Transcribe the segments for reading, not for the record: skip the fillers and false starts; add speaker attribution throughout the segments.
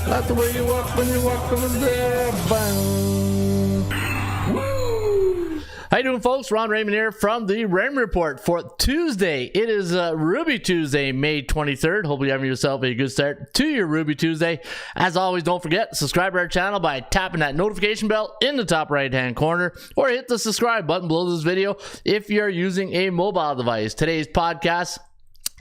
Speaker 1: That's the way you walk when you walk over there. Bang. Woo. How you doing, folks? Ron Raymond here from the Raymond Report for Tuesday. It is Ruby Tuesday, May 23rd. Hope you're having yourself a good start to your Ruby Tuesday. As always, don't forget, subscribe to our channel by tapping that notification bell in the top right-hand corner, or hit the subscribe button below this video if you're using a mobile device. Today's podcast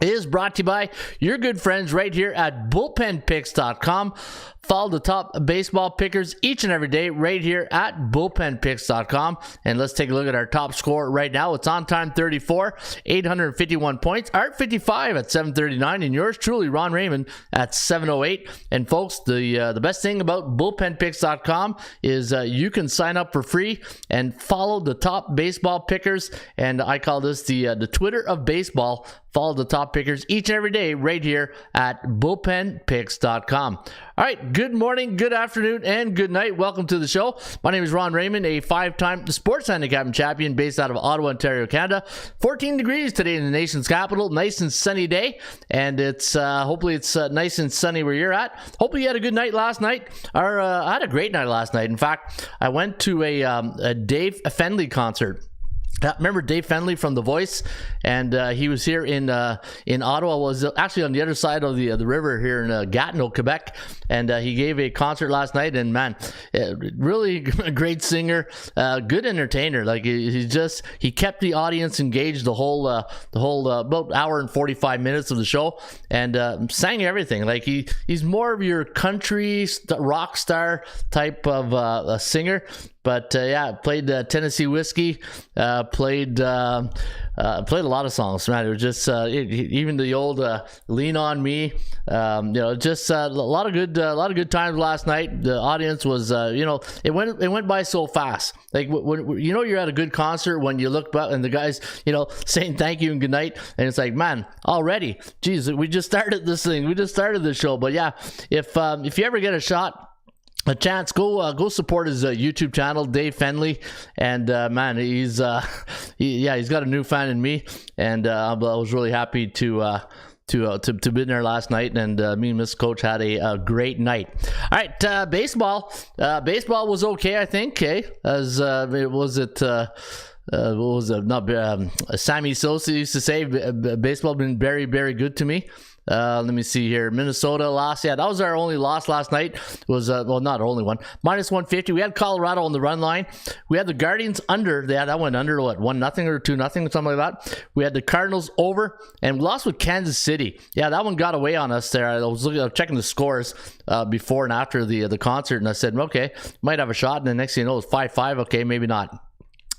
Speaker 1: is brought to you by your good friends right here at bullpenpicks.com. Follow the top baseball pickers each and every day right here at bullpenpicks.com. And let's take a look at our top score right now. It's on time 34, 851 points. Art 55 at 739. And yours truly, Ron Raymond, at 708. And folks, the best thing about bullpenpicks.com is you can sign up for free and follow the top baseball pickers. And I call this the Twitter of baseball. Follow the top pickers each and every day right here at bullpenpicks.com. All right, good morning, good afternoon, and good night. Welcome to the show. My name is Ron Raymond, a five-time sports handicapping champion based out of Ottawa, Ontario, Canada. 14 degrees today in the nation's capital. Nice and sunny day, and it's hopefully it's nice and sunny where you're at. Hopefully you had a good night last night. I had a great night last night. In fact, I went to a Dave Fenley concert. Remember Dave Fenley from The Voice? And he was here in Ottawa. Was actually on the other side of the river here in Gatineau, Quebec. And he gave a concert last night. And man, really a great singer, good entertainer. Like he kept the audience engaged the whole about hour and 45 minutes of the show, and sang everything. Like he's more of your country rock star type of a singer. But yeah, played Tennessee Whiskey, played a lot of songs. Man, it was just even the old "Lean on Me." Just a lot of good times last night. The audience was, it went by so fast. Like when you're at a good concert when you look back and the guys, saying thank you and good night, and it's like, man, already, geez, we just started this thing. We just started the show. But yeah, if you ever get a chance, go support his YouTube channel, Dave Fenley, and man, he's got a new fan in me, and I was really happy to be in there last night, and me and Miss Coach had a great night. All right, baseball was okay, I think. Sammy Sosa used to say, baseball been very, very good to me. Let me see here. Minnesota lost. Yeah, that was our only loss last night. It was not our only one. -150. We had Colorado on the run line. We had the Guardians under. Yeah, that went under what, 1-0 or 2-0, something like that. We had the Cardinals over, and we lost with Kansas City. Yeah, that one got away on us there. I was checking the scores before and after the concert, and I said, okay, might have a shot. And the next thing you know, it was 5-5. Okay, maybe not.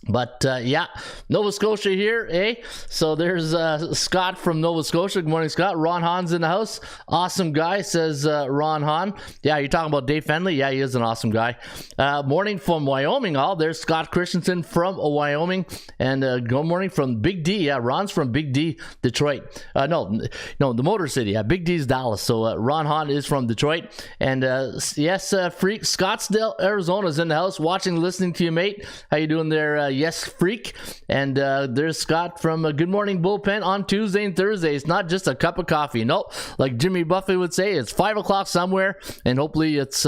Speaker 1: But yeah, Nova Scotia here, eh? So there's Scott from Nova Scotia. Good morning, Scott. Ron Hahn's in the house. Awesome guy, says Ron Hahn. Yeah, you're talking about Dave Fenley? Yeah, he is an awesome guy. Morning from Wyoming. There's Scott Christensen from Wyoming. And good morning from Big D. Yeah, Ron's from Big D, Detroit. No, the Motor City. Yeah, Big D's Dallas. So Ron Hahn is from Detroit. And yes, Freak, Scottsdale, Arizona's in the house, watching, listening to you, mate. How you doing there? Yes, Freak. And there's Scott from Good Morning Bullpen on Tuesday and Thursday. It's not just a cup of coffee. Nope. Like Jimmy Buffett would say, it's 5 o'clock somewhere, and hopefully it's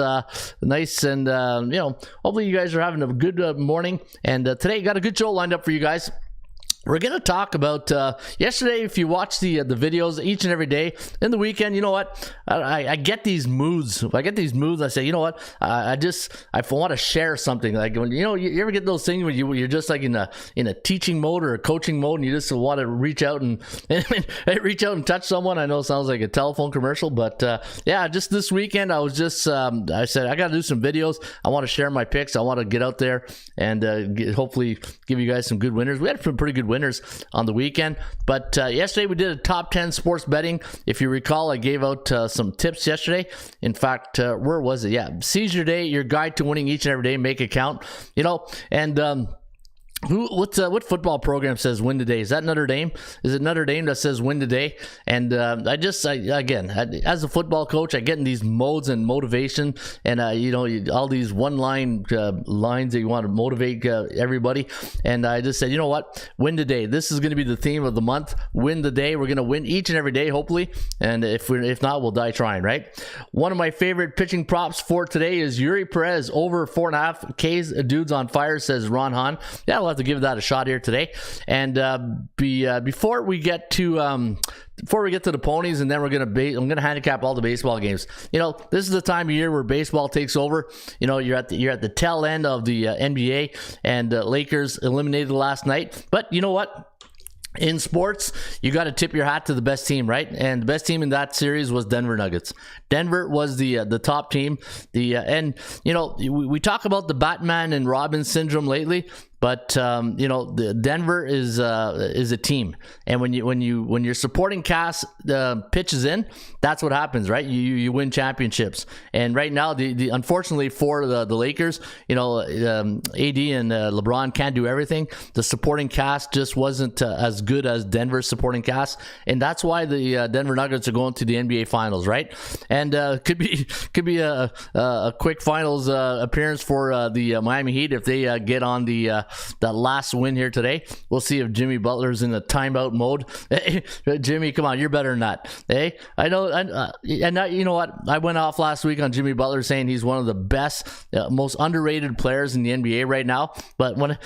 Speaker 1: nice, and hopefully you guys are having a good morning. And today got a good show lined up for you guys. We're going to talk about yesterday. If you watch the videos each and every day in the weekend, you know what? I get these moods. I get these moods. I say, you know what? I want to share something. Like when you ever get those things when you're just like in a teaching mode or a coaching mode, and you just want to reach out and touch someone. I know it sounds like a telephone commercial, but yeah, just this weekend I was just I said I got to do some videos. I want to share my picks. I want to get out there and hopefully give you guys some good winners. We had some pretty good winners on the weekend, but yesterday we did a top 10 sports betting. If you recall, I gave out some tips yesterday. In fact, where was it? Yeah, seize your day, your guide to winning each and every day, make it count. And what football program says win today? Is that Notre Dame? Is it Notre Dame that says win today? And again, as a football coach, I get in these modes and motivation, and all these one-line lines that you want to motivate everybody. And I just said, you know what? Win today. This is going to be the theme of the month. Win the day. We're going to win each and every day, hopefully. And if not, we'll die trying, right? One of my favorite pitching props for today is Yuri Perez over 4.5 Ks. Dude's on fire, says Ron Hahn. Yeah, we'll have to give that a shot here today. And before we get to the ponies, and then I'm gonna handicap all the baseball games. This is the time of year where baseball takes over. You're at the tail end of the NBA, and Lakers eliminated last night. But you know what? In sports, you got to tip your hat to the best team, right? And the best team in that series was Denver Nuggets. Denver was the top team. We talk about the Batman and Robin syndrome lately, but the Denver is a team, and when your supporting cast pitches in, that's what happens, right? You win championships. And right now, the unfortunately for the Lakers, AD and LeBron can't do everything. The supporting cast just wasn't as good as Denver's supporting cast, and that's why the Denver Nuggets are going to the NBA Finals, right? And could be a quick Finals appearance for the Miami Heat if they get on that last win here today. We'll see if Jimmy Butler's in the timeout mode. Hey, Jimmy, come on, you're better than that. Hey, I know, you know what? I went off last week on Jimmy Butler saying he's one of the best, most underrated players in the NBA right now. But when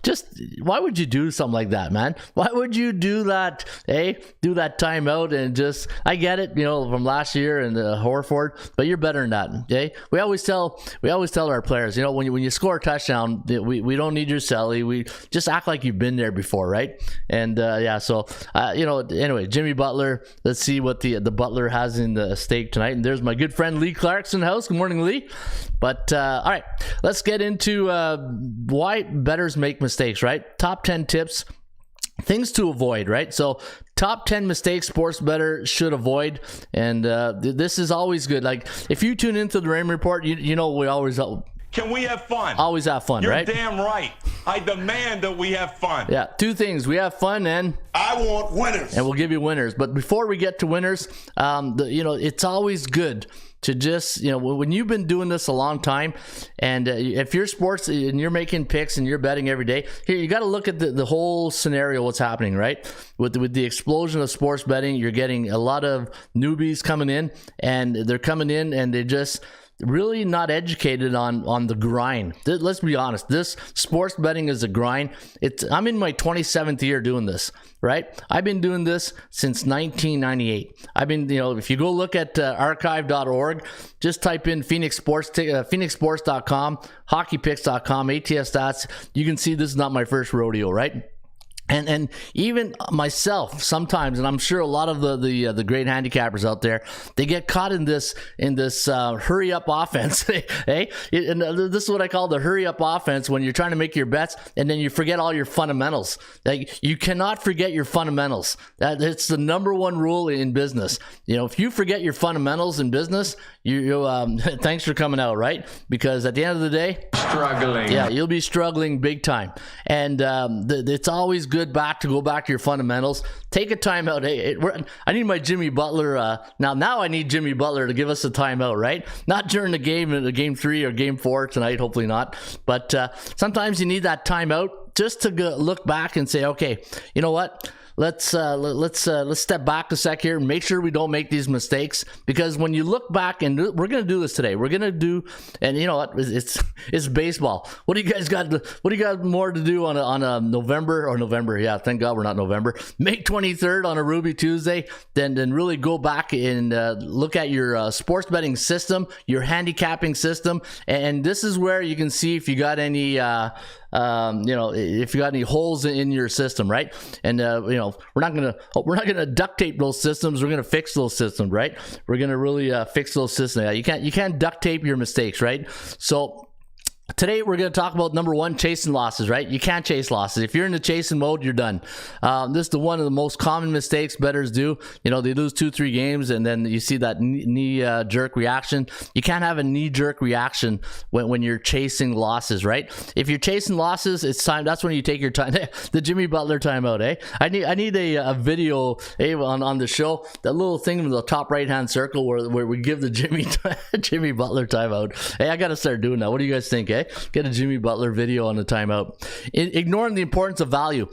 Speaker 1: just why would you do something like that, man? Why would you do that? Hey, do that timeout and just, I get it, from last year and Horford, but you're better than that. Okay, we always tell our players, when you score a touchdown, we don't need your celly. We just act like you've been there before, right? And anyway, Jimmy Butler. Let's see what the Butler has in the stake tonight. And there's my good friend Lee Clarkson in the house. Good morning, Lee. But all right, let's get into why bettors make mistakes, right? Top 10 tips, things to avoid, right? So top 10 mistakes sports bettor should avoid. And this is always good. Like if you tune into the Raymond Report, we always...
Speaker 2: Can we have fun?
Speaker 1: Always have fun, right?
Speaker 2: You're damn right. I demand that we have fun.
Speaker 1: Yeah, two things. We have fun and...
Speaker 2: I want winners.
Speaker 1: And we'll give you winners. But before we get to winners, it's always good to just, when you've been doing this a long time, and if you're sports and you're making picks and you're betting every day, here, you got to look at the whole scenario, what's happening, right? With the explosion of sports betting, you're getting a lot of newbies coming in, and they're coming in and they just... really not educated on the grind. Let's be honest. This sports betting is a grind. I'm in my 27th year doing this, right? I've been doing this since 1998. I've been, if you go look at archive.org, just type in Phoenix Sports, phoenixsports.com, hockeypicks.com, ATS stats. You can see this is not my first rodeo, right? And even myself sometimes, and I'm sure a lot of the great handicappers out there, they get caught in this hurry up offense. Hey, and this is what I call the hurry up offense, when you're trying to make your bets and then you forget all your fundamentals. Like, you cannot forget your fundamentals. It's the number one rule in business. If you forget your fundamentals in business, you thanks for coming out, right? Because at the end of the day,
Speaker 2: struggling. Yeah,
Speaker 1: you'll be struggling big time. And it's always good to go back to your fundamentals. Take a timeout. Hey, I need my Jimmy Butler. Now I need Jimmy Butler to give us a timeout, right? Not during the game 3 or game 4 tonight. Hopefully not. But sometimes you need that timeout just to look back and say, okay, you know what? let's step back a sec here and make sure we don't make these mistakes, because when you look back, and we're going to do this today, we're going to do, and you know what, it's baseball. What do you guys got? What do you got more to do on a November? Yeah, thank God we're not November. May 23rd on a Ruby Tuesday. Then really go back and look at your sports betting system, your handicapping system, and this is where you can see if you got any if you got any holes in your system, right? And we're not gonna duct tape those systems. We're gonna fix those systems, right? We're gonna really fix those systems. You can't duct tape your mistakes, right? So today we're going to talk about number one, chasing losses, right? You can't chase losses. If you're in the chasing mode, you're done. This is one of the most common mistakes bettors do. They lose 2-3 games and then you see that knee jerk reaction. You can't have a knee jerk reaction when you're chasing losses, right? If you're chasing losses, it's time. That's when you take your time. The Jimmy Butler timeout, eh? I need a video on the show. That little thing in the top right hand circle where we give the Jimmy Butler timeout. Hey, I got to start doing that. What do you guys think? Get a Jimmy Butler video on the timeout. Ignoring the importance of value.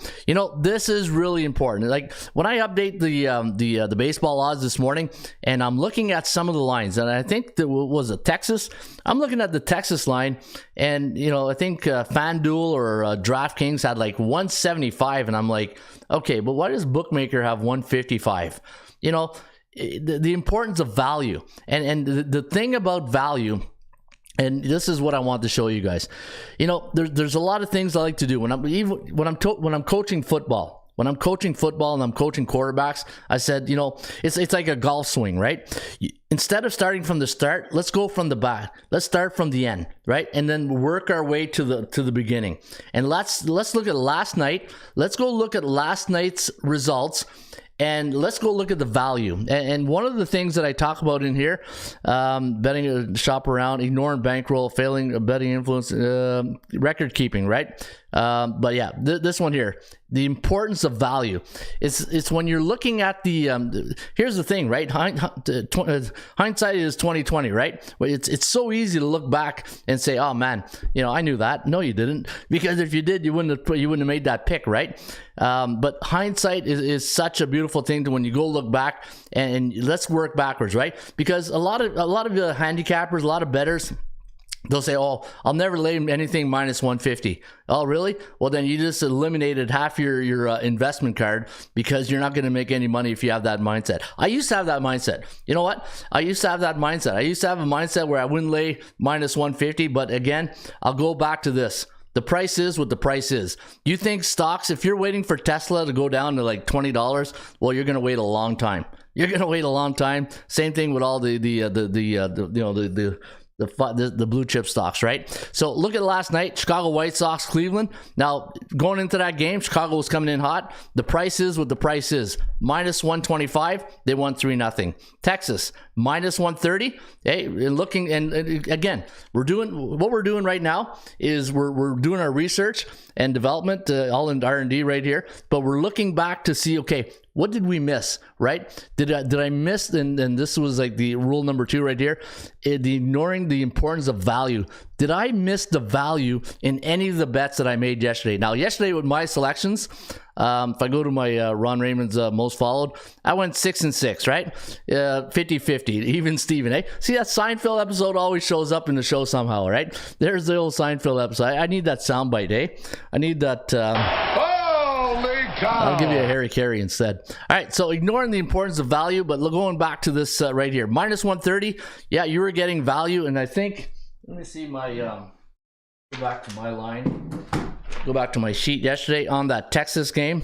Speaker 1: This is really important. Like when I update the baseball odds this morning, and I'm looking at some of the lines, and I think that was it Texas. I'm looking at the Texas line, and I think FanDuel or DraftKings had like 175, and I'm like, okay, but why does Bookmaker have 155? The importance of value, and the thing about value. And this is what I want to show you guys. There's a lot of things I like to do when I'm coaching football. When I'm coaching football and I'm coaching quarterbacks, I said, it's like a golf swing, right? Instead of starting from the start, let's go from the back. Let's start from the end, right? And then work our way to the beginning. And let's look at last night. Let's go look at last night's results. And let's go look at the value. And one of the things that I talk about in here, betting, shop around, ignoring bankroll, failing betting influence, record keeping, right? But yeah, this one here, the importance of value. It's when you're looking at the here's the thing, right? Hindsight is 2020, right? It's so easy to look back and say, oh man, I knew that. No, you didn't, because if you did, you wouldn't have made that pick, right? But hindsight is such a beautiful thing to when you go look back and let's work backwards, right? Because a lot of handicappers, a lot of bettors, they'll say, oh, I'll never lay anything minus 150. Oh, really? Well, then you just eliminated half your investment card, because you're not going to make any money if you have that mindset. I used to have that mindset. You know what? I used to have that mindset. I used to have a mindset where I wouldn't lay minus 150. But again, I'll go back to this. The price is what the price is. You think stocks, if you're waiting for Tesla to go down to like $20, well, you're going to wait a long time. You're going to wait a long time. Same thing with all the blue chip stocks, right? So look at last night, Chicago White Sox, Cleveland. Now, going into that game, Chicago was coming in hot. The price is what the price is. Minus 125, they won 3-0. Texas, minus 130. Hey, and again, we're doing right now is we're doing our research and development, all in R&D right here, but we're looking back to see, okay, what did we miss, right? Did I miss, and this was like the rule number 2 right here, ignoring the importance of value. Did I miss the value in any of the bets that I made yesterday? Now, yesterday with my selections, if I go to my Ron Raymond's most followed, I went 6-6, right? 50-50, even Steven, eh? See, that Seinfeld episode always shows up in the show somehow, right? There's the old Seinfeld episode. I need that soundbite, eh? I need that... I'll give you a Harry Carey instead. All right, so ignoring the importance of value, but going back to this right here, minus 130. Yeah, you were getting value, and I think, let me see my, go back to my line, go back to my sheet yesterday on that Texas game,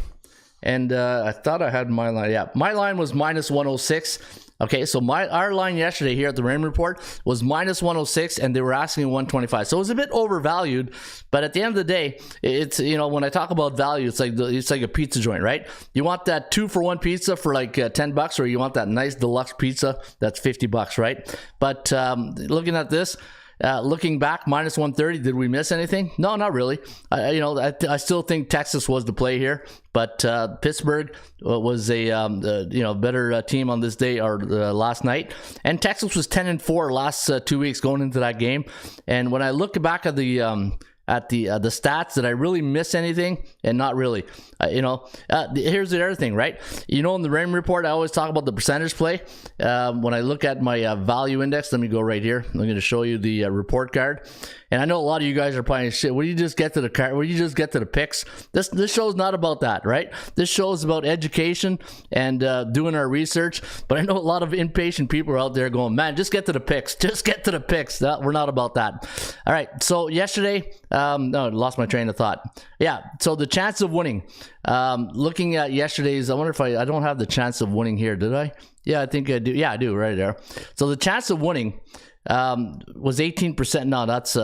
Speaker 1: and I thought I had my line. Yeah, my line was minus 106. Okay, so our line yesterday here at the Raymond Report was minus 106, and they were asking 125. So it was a bit overvalued, but at the end of the day, it's, when I talk about value, it's like a pizza joint, right? You want that 2-for-1 pizza for like $10, or you want that nice deluxe pizza that's $50, right? But looking at this, looking back, minus 130, did we miss anything? No, not really. I still think Texas was the play here, but Pittsburgh was a better team on this day or last night, and Texas was 10-4 last 2 weeks going into that game. And when I look back at the at the stats. Did I really miss anything? And not really. Here's the other thing, right? In the Raymond report, I always talk about the percentage play. When I look at my value index, let me go right here. I'm going to show you the report card. And I know a lot of you guys are probably, shit, will you just get to the card? Will you just get to the picks? This show's not about that, right? This show is about education and doing our research. But I know a lot of impatient people are out there going, man, just get to the picks. Just get to the picks. We're not about that. All right. So yesterday, I lost my train of thought. Yeah. So the chance of winning. Looking at yesterday's, I wonder if I don't have the chance of winning here, did I? Yeah, I think I do. Yeah, I do right there. So the chance of winning was 18%. No, that's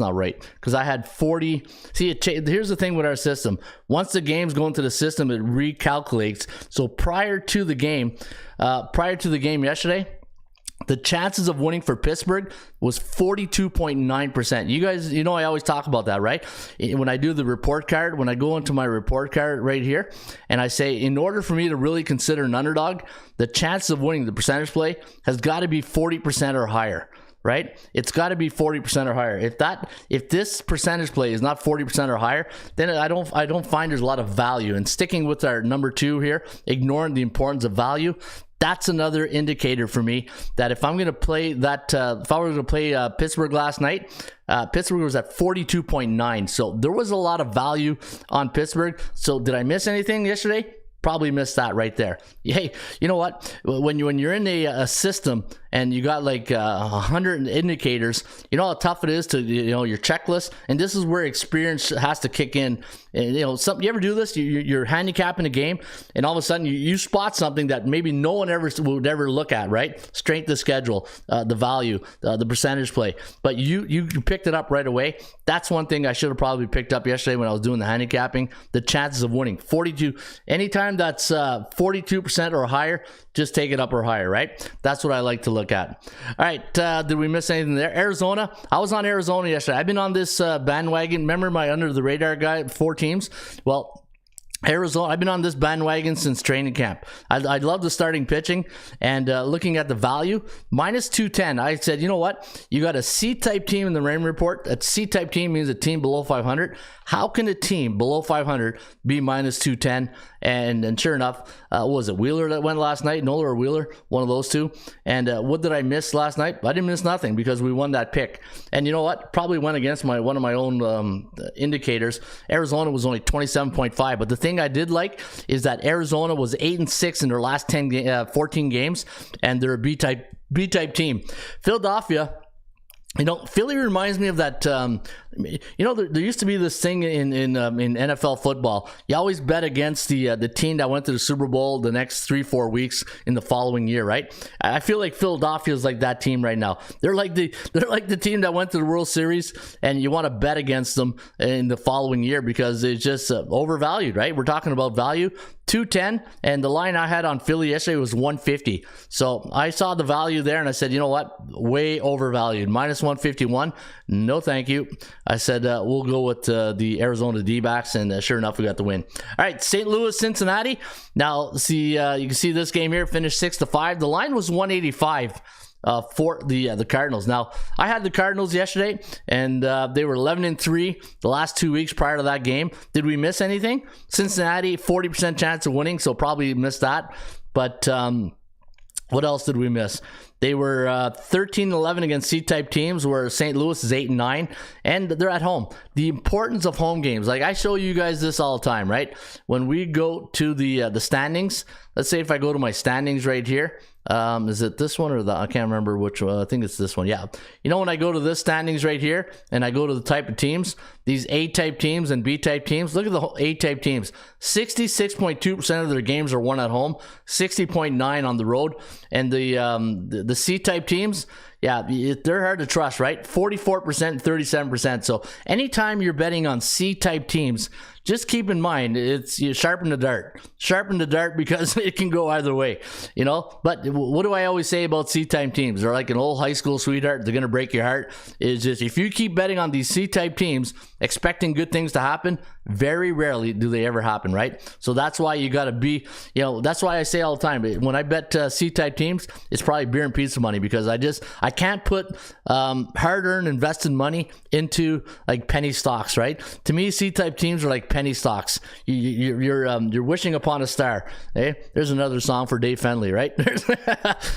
Speaker 1: not right, because I had 40. See, here's the thing with our system. Once the games go into the system, it recalculates. So prior to the game yesterday, the chances of winning for Pittsburgh was 42.9%. You guys, I always talk about that, right? When I do the report card, when I go into my report card right here, and I say, in order for me to really consider an underdog, the chance of winning the percentage play has got to be 40% or higher, right? It's got to be 40% or higher. If this percentage play is not 40% or higher, then I don't find there's a lot of value. And sticking with our number 2 here, ignoring the importance of value, that's another indicator for me that if I'm going to play that, if I were going to play Pittsburgh last night, Pittsburgh was at 42.9. So there was a lot of value on Pittsburgh. So did I miss anything yesterday? Probably missed that right there. Hey, you know what? When you're in a system and you got like 100 indicators, you know how tough it is to your checklist. And this is where experience has to kick in. And you ever do this? You're handicapping a game, and all of a sudden you spot something that maybe no one would ever look at, right? Strength of schedule, the value, the percentage play, but you picked it up right away. That's one thing I should have probably picked up yesterday when I was doing the handicapping. The chances of winning 42. Anytime that's 42% or higher, just take it up or higher, right? That's what I like to look at. All right, did we miss anything there? Arizona. I was on Arizona yesterday. I've been on this bandwagon. Remember my under the radar guy, 4 teams? Well, Arizona, I've been on this bandwagon since training camp. I love the starting pitching, and looking at the value, minus 210. I said, you know what? You got a C-type team in the Raymond report. A C-type team means a team below 500. How can a team below 500 be minus 210? And sure enough, what was it Wheeler that went last night? Nola or Wheeler? One of those two. And what did I miss last night? I didn't miss nothing because we won that pick. And you know what? Probably went against one of my own indicators. Arizona was only 27.5. But the thing I did like is that Arizona was 8-6 in their last 14 games, and they're a B-type team. Philadelphia. Philly reminds me of that. There used to be this thing in NFL football. You always bet against the team that went to the Super Bowl the next 3-4 weeks in the following year, right? I feel like Philadelphia is like that team right now. They're like the team that went to the World Series, and you want to bet against them in the following year because it's just overvalued, right? We're talking about value. 210, and the line I had on Philly yesterday was 150. So I saw the value there, and I said, you know what? Way overvalued. Minus 151. No, thank you. I said, we'll go with the Arizona D-backs, and sure enough, we got the win. All right, St. Louis, Cincinnati. Now, see, you can see this game here finished 6-5. The line was 185. For the Cardinals. Now, I had the Cardinals yesterday, and they were 11-3 the last 2 weeks prior to that game. Did we miss anything? Cincinnati, 40% chance of winning, so probably missed that. But what else did we miss? They were 13-11 against C-type teams, where St. Louis is 8-9, and they're at home. The importance of home games. Like I show you guys this all the time, right? When we go to the standings, let's say if I go to my standings right here, is it this one or the, I can't remember which one. I think it's this one. Yeah. When I go to this standings right here and I go to the type of teams, these A-type teams and B-type teams, look at the A-type teams. 66.2% of their games are won at home, 60.9 on the road. And the C-type teams, yeah, they're hard to trust, right? 44%, 37%. So anytime you're betting on C-type teams, just keep in mind, you sharpen the dart because it can go either way, But what do I always say about C-type teams? They're like an old high school sweetheart. They're going to break your heart. Is just, if you keep betting on these C-type teams, expecting good things to happen, very rarely do they ever happen, right? So that's why you got to be, that's why I say all the time, when I bet C-type teams, it's probably beer and pizza money, because I can't put hard-earned invested money into like penny stocks, right? To me, C-type teams are like penny stocks. You're wishing upon a star. Hey, there's another song for Dave Fenley, right?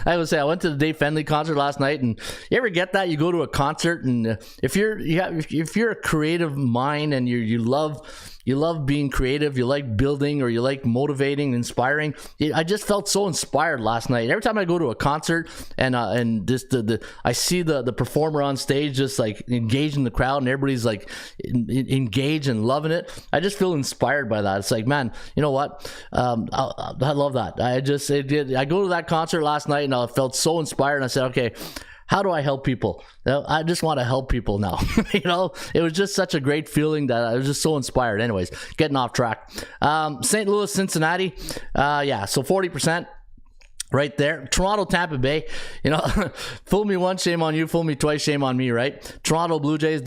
Speaker 1: I would say I went to the Dave Fenley concert last night, and you ever get that? You go to a concert, and if you're a creative mind and you love being creative, you like building, or you like motivating, inspiring. I just felt so inspired last night. Every time I go to a concert and just I see the performer on stage just like engaging the crowd, and everybody's like engaged and loving it, I just feel inspired by that. It's like, man, you know what? I love that. I go to that concert last night and I felt so inspired, and I said, okay, how do I help people? I just want to help people now. It was just such a great feeling that I was just so inspired. Anyways, getting off track. St. Louis, Cincinnati. So 40%. Right there. Toronto, Tampa Bay. Fool me once, shame on you. Fool me twice, shame on me, right? Toronto Blue Jays,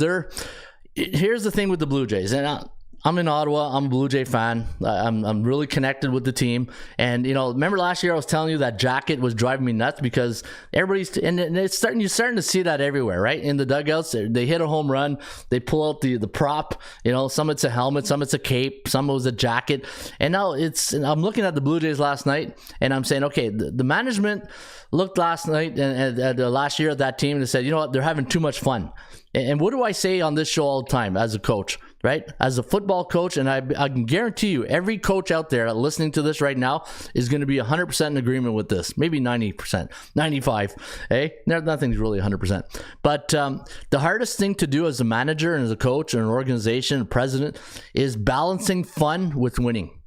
Speaker 1: here's the thing with the Blue Jays. And I'm in Ottawa. I'm a Blue Jay fan. I'm really connected with the team. And, remember last year I was telling you that jacket was driving me nuts, because everybody's, and it's you're starting to see that everywhere, right? In the dugouts, they hit a home run, they pull out the prop, some it's a helmet, some it's a cape, some it was a jacket. And now I'm looking at the Blue Jays last night, and I'm saying, okay, the management looked last night and last year at that team and said, you know what, they're having too much fun. And what do I say on this show all the time as a coach, right? As a football coach, and I can guarantee you, every coach out there listening to this right now is going to be 100% in agreement with this. Maybe 90%, 95%. Hey, nothing's really 100%. But the hardest thing to do as a manager and as a coach and an organization and president is balancing fun with winning.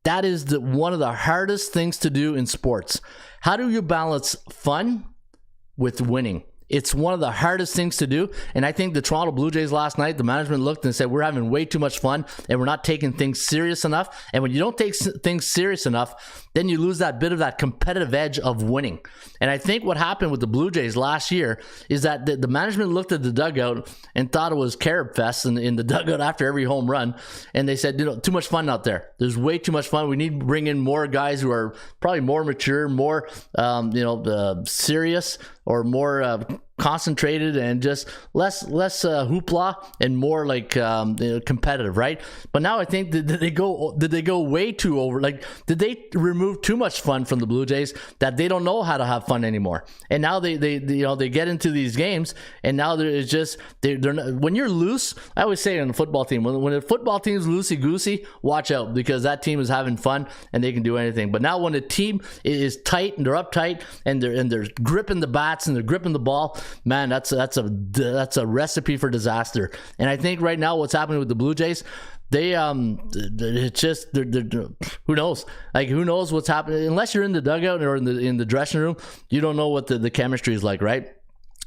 Speaker 1: That is one of the hardest things to do in sports. How do you balance fun with winning? It's one of the hardest things to do, and I think the Toronto Blue Jays last night, the management looked and said, we're having way too much fun, and we're not taking things serious enough. And when you don't take things serious enough, then you lose that bit of that competitive edge of winning. And I think what happened with the Blue Jays last year is that the management looked at the dugout and thought it was Carib Fest in the dugout after every home run, and they said, too much fun out there. There's way too much fun. We need to bring in more guys who are probably more mature, more serious, or more concentrated, and just less hoopla and more like competitive, right? But now I think did they go way too over? Like, did they remove too much fun from the Blue Jays that they don't know how to have fun anymore? And now they get into these games, and now they're not, when you're loose. I always say on the football team, when the football team's loosey goosey, watch out, because that team is having fun and they can do anything. But now when the team is tight and they're uptight and they're gripping the bats and they're gripping the ball, man, that's a recipe for disaster. And I think right now what's happening with the Blue Jays, it's just who knows? Like, who knows what's happening? Unless you're in the dugout or in the dressing room, you don't know what the chemistry is like, right?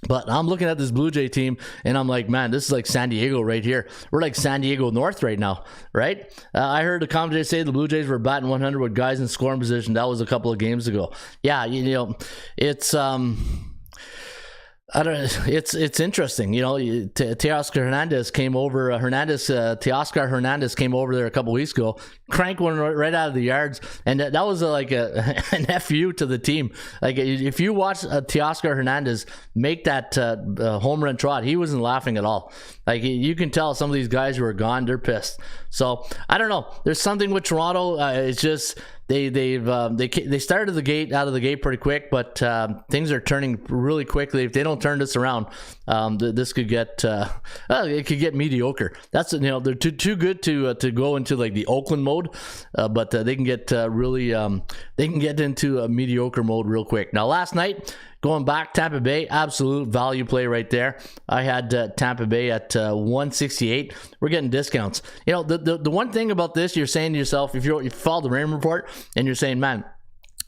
Speaker 1: But I'm looking at this Blue Jay team, and I'm like, man, this is like San Diego right here. We're like San Diego North right now, right? I heard the commentator say the Blue Jays were batting 100 with guys in scoring position. That was a couple of games ago. Yeah, it's I don't know. It's interesting, Teoscar Hernandez came over. Teoscar Hernandez came over there a couple weeks ago, cranked one right out of the yards, and that was an FU to the team. Like, if you watch Teoscar Hernandez make that home run trot, he wasn't laughing at all. Like, you can tell some of these guys who are gone, they're pissed. So I don't know. There's something with Toronto. It's just. They started out of the gate pretty quick, but things are turning really quickly. If they don't turn this around, this could get it could get mediocre. That's they're too good to go into like the Oakland mode, but they can get they can get into a mediocre mode real quick. Now last night, going back, Tampa Bay, absolute value play right there. I had Tampa Bay at 168. We're getting discounts. The one thing about this, you're saying to yourself, if you follow the Raymond Report, and you're saying, man,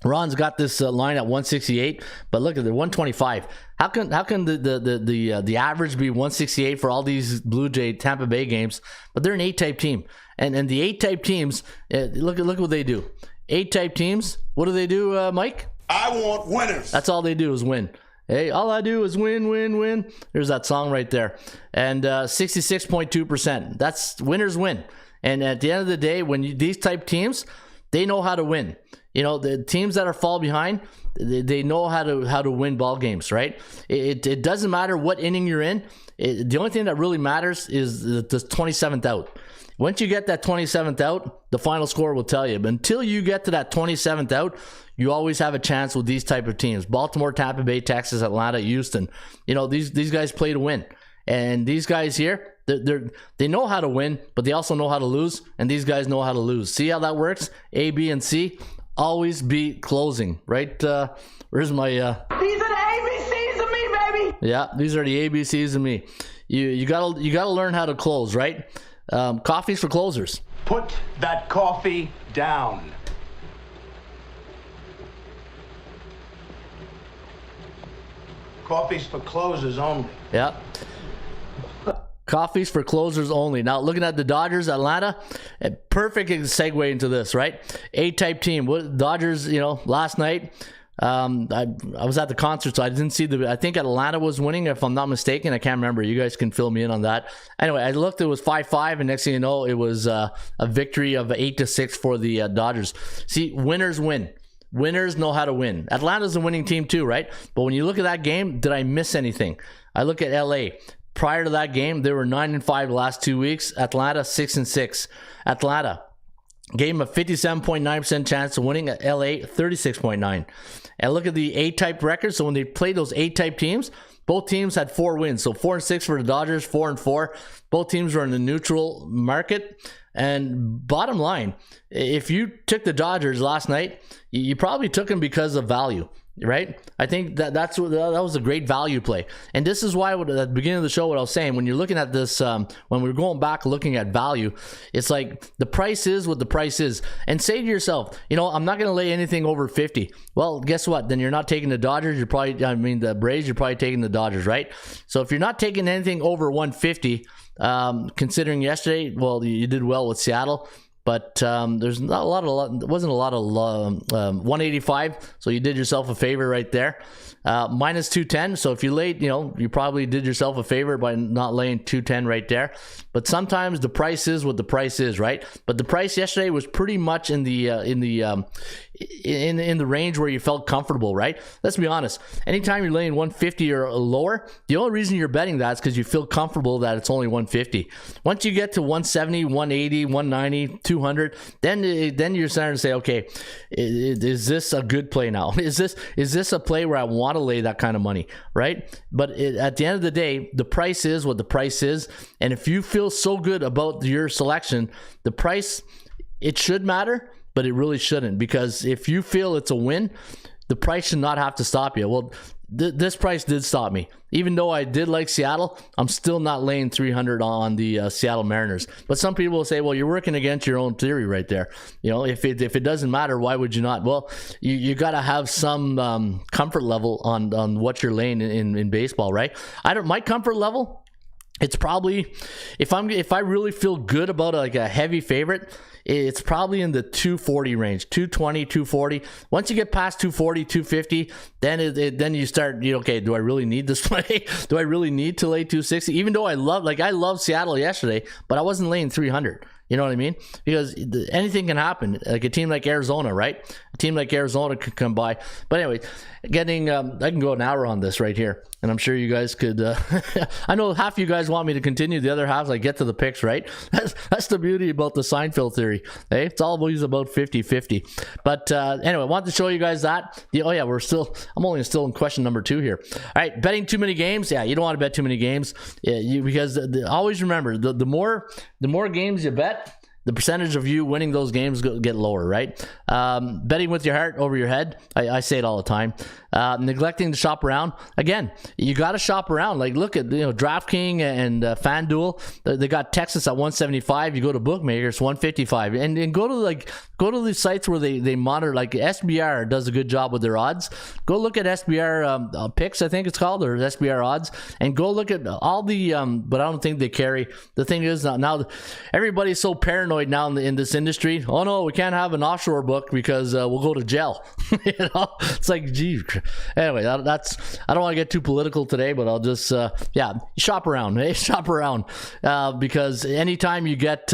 Speaker 1: Ron's got this line at 168, but look at the 125. How can the average be 168 for all these Blue Jay Tampa Bay games? But they're an 8-type team, and the 8-type teams, look what they do. 8-type teams, what do, Mike?
Speaker 2: I want winners.
Speaker 1: That's all they do is win. Hey, all I do is win, win, win. There's that song right there. And 66.2%. That's winners win. And at the end of the day, when these type teams, they know how to win. You know, the teams that are fall behind, they know how to win ball games, right? It doesn't matter what inning you're in. The only thing that really matters is the 27th out. Once you get that 27th out, the final score will tell you. But until you get to that 27th out, you always have a chance with these type of teams. Baltimore, Tampa Bay, Texas, Atlanta, Houston. You know, these guys play to win. And these guys here, they know how to win, but they also know how to lose. And these guys know how to lose. See how that works? A, B, and C always be closing, right? Where's my... These are the ABCs of me, baby! Yeah, these are the ABCs of me. You gotta learn how to close, right? Coffee's for closers.
Speaker 3: Put that coffee down. Coffee's for closers only.
Speaker 1: Yeah. Coffee's for closers only. Now, looking at the Dodgers, Atlanta, a perfect segue into this, right? A-type team. What Dodgers, you know, last night, I was at the concert, so I didn't see I think Atlanta was winning, if I'm not mistaken. I can't remember. You guys can fill me in on that. Anyway, I looked, it was 5-5, and next thing you know, it was a victory of 8-6 for the Dodgers. See, winners win. Winners know how to win. Atlanta's a winning team too, right? But when you look at that game, did I miss anything? I look at LA. Prior to that game, they were 9-5 the last 2 weeks. Atlanta 6-6. Atlanta gave them a 57.9% chance of winning. At LA 36.9. And look at the A-type record. So when they played those A-type teams, both teams had 4 wins. So 4-6 for the Dodgers, 4-4. Both teams were in the neutral market. And bottom line, if you took the Dodgers last night, you probably took them because of value, right? I think that was a great value play. And this is why at the beginning of the show, what I was saying, when you're looking at this, when we're going back looking at value, it's like the price is what the price is. And say to yourself, you know, I'm not going to lay anything over 50. Well, guess what? Then you're not taking the Dodgers. The Braves, you're probably taking the Dodgers, right? So if you're not taking anything over 150, considering yesterday, well, you did well with Seattle, but there's not wasn't a lot of 185, so you did yourself a favor right there. Minus 210, so if you laid, you know, you probably did yourself a favor by not laying 210 right there. But sometimes the price is what the price is, right? But the price yesterday was pretty much in the range where you felt comfortable, right? Let's be honest. Anytime you're laying 150 or lower, the only reason you're betting that is because you feel comfortable that it's only 150. Once you get to 170, 180, 190, 200, then you're starting to say, okay, is this a good play now? Is this a play where I want to lay that kind of money, right? But at the end of the day, the price is what the price is. And if you feel so good about your selection, the price, it should matter, but it really shouldn't, because if you feel it's a win, the price should not have to stop you. Well, this price did stop me. Even though I did like Seattle, I'm still not laying 300 on the Seattle Mariners. But some people will say, well, you're working against your own theory right there. You know, if it doesn't matter, why would you not? Well, you got to have some comfort level on what you're laying in baseball, right? My comfort level, it's probably, if I really feel good about a heavy favorite, it's probably in the 240 range, 220, 240. Once you get past 240, 250, then you start, okay, do I really need this play? Do I really need to lay 260? Even though I love Seattle yesterday, but I wasn't laying 300. You know what I mean? Because anything can happen. Like a team like Arizona, right? A team like Arizona could come by. But anyway, I can go an hour on this right here. And I'm sure you guys could, I know half you guys want me to continue. The other half, get to the picks, right? That's the beauty about the Seinfeld theory. Hey, it's always about 50-50. But anyway, I wanted to show you guys that. I'm only still in question number 2 here. All right, betting too many games. Yeah, you don't want to bet too many games. Because always remember, the more games you bet, the percentage of you winning those games get lower, right? Betting with your heart over your head. I say it all the time. Neglecting to shop around. Again, you got to shop around. Like, look at DraftKings and FanDuel. They got Texas at 175. You go to bookmakers 155, and go to the sites where they monitor. Like SBR does a good job with their odds. Go look at SBR picks, I think it's called, or SBR odds, and go look at all the. But I don't think they carry. The thing is now everybody's so paranoid now in this industry. Oh no, we can't have an offshore book because we'll go to jail. It's like, gee. Anyway, that's. I don't want to get too political today, but I'll just shop around. Hey, shop around because anytime you get.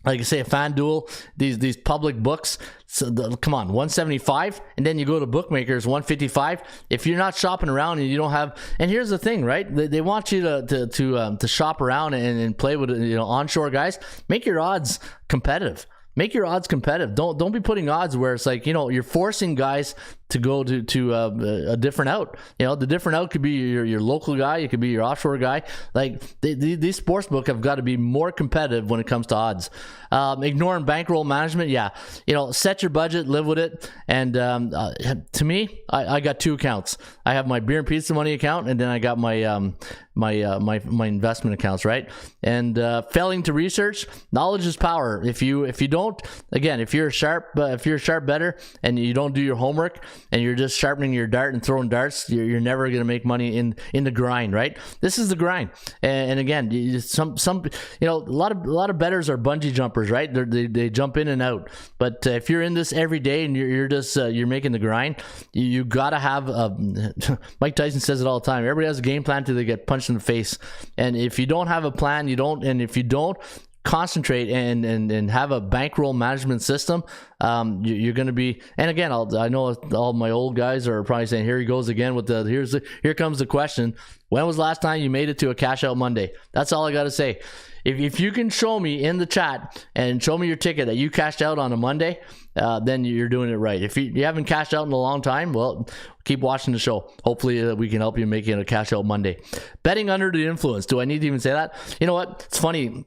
Speaker 1: Like I say, a FanDuel, these public books, come on, 175, and then you go to bookmakers 155. If you're not shopping around and you don't have, and here's the thing, right? They want you to shop around and play with onshore guys. Make your odds competitive. Make your odds competitive. Don't be putting odds where it's like you're forcing guys to go to a different out. The different out could be your local guy. It could be your offshore guy. Like these sportsbook have got to be more competitive when it comes to odds. Ignoring bankroll management. Yeah, set your budget, live with it. And to me, I got two accounts. I have my beer and pizza money account, and then I got my my investment accounts, right? And failing to research. Knowledge is power. If you don't, again, if you're a sharp bettor and you don't do your homework and you're just sharpening your dart and throwing darts, you're never going to make money in the grind, right? This is the grind. And again, a lot of bettors are bungee jumpers, right? They jump in and out. But if you're in this every day and you're just you're making the grind, you got to have Mike Tyson says it all the time. Everybody has a game plan till they get punched in the face. And if you don't have a plan, if you don't concentrate and have a bankroll management system, you're going to be. And again, I know all my old guys are probably saying, here he goes again with here comes the question. When was the last time you made it to a cash out Monday? That's all I got to say. If you can show me in the chat and show me your ticket that you cashed out on a Monday, then you're doing it right. If you haven't cashed out in a long time, well, keep watching the show. Hopefully we can help you make it a cash out Monday. Betting under the influence. Do I need to even say that? You know what? It's funny.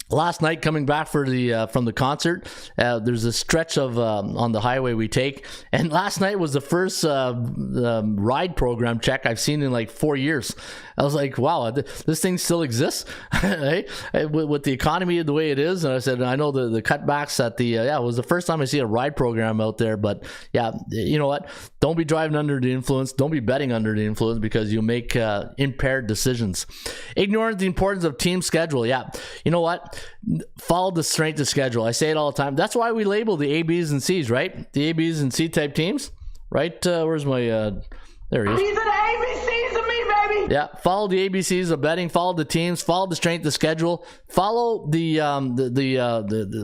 Speaker 1: Last night, coming back from the concert, there's a stretch of on the highway we take, and last night was the first ride program check I've seen in like 4 years. I was like, wow, this thing still exists, right? With the economy the way it is. And I said, I know the cutbacks at it was the first time I see a ride program out there. But yeah, you know what? Don't be driving under the influence. Don't be betting under the influence because you'll make impaired decisions. Ignoring the importance of team schedule. Yeah, you know what? Follow the strength of schedule. I say it all the time. That's why we label the A, B's, and C's, right? The A, B's, and C type teams, right? Where's my there he is.
Speaker 3: These are the ABCs of me, baby.
Speaker 1: Yeah, follow the ABCs of betting. Follow the teams. Follow the strength of schedule. Follow the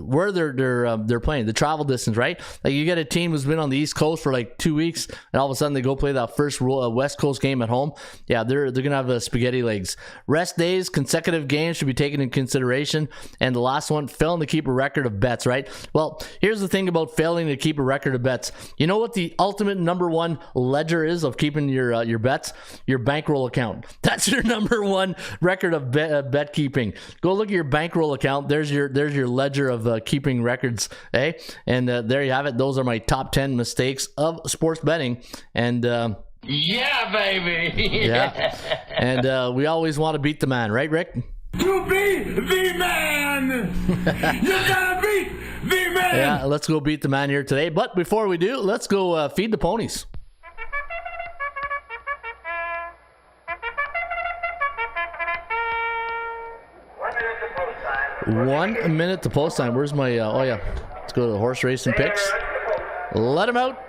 Speaker 1: where they're playing, the travel distance, right? Like you get a team who's been on the East Coast for like 2 weeks, and all of a sudden they go play that first West Coast game at home. Yeah, they're gonna have spaghetti legs. Rest days, consecutive games should be taken into consideration. And the last one, failing to keep a record of bets, right? Well, here's the thing about failing to keep a record of bets. You know what the ultimate number one ledger is of keeping your bets? Your bankroll account. That's your number one record of bet keeping. Go look at your bankroll account. There's your ledger of keeping records, eh? And there you have it. Those are my top 10 mistakes of sports betting. And
Speaker 3: Yeah, baby.
Speaker 1: yeah, and we always want to beat the man, right, Rick?
Speaker 4: To be the man, you gotta beat the man.
Speaker 1: Yeah, let's go beat the man here today. But before we do, let's go feed the ponies. 1 minute to post time. Where's my oh yeah, let's go to the horse racing picks. Let him out.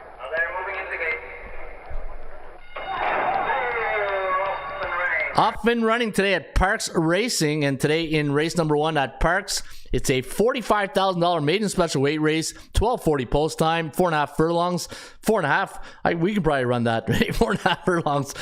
Speaker 1: Off and running today at Parks Racing, and today in race number 1 at Parks, it's a $45,000 maiden special weight race, 12:40 post time, 4.5 furlongs, 4.5. We can probably run that, right? 4.5 furlongs.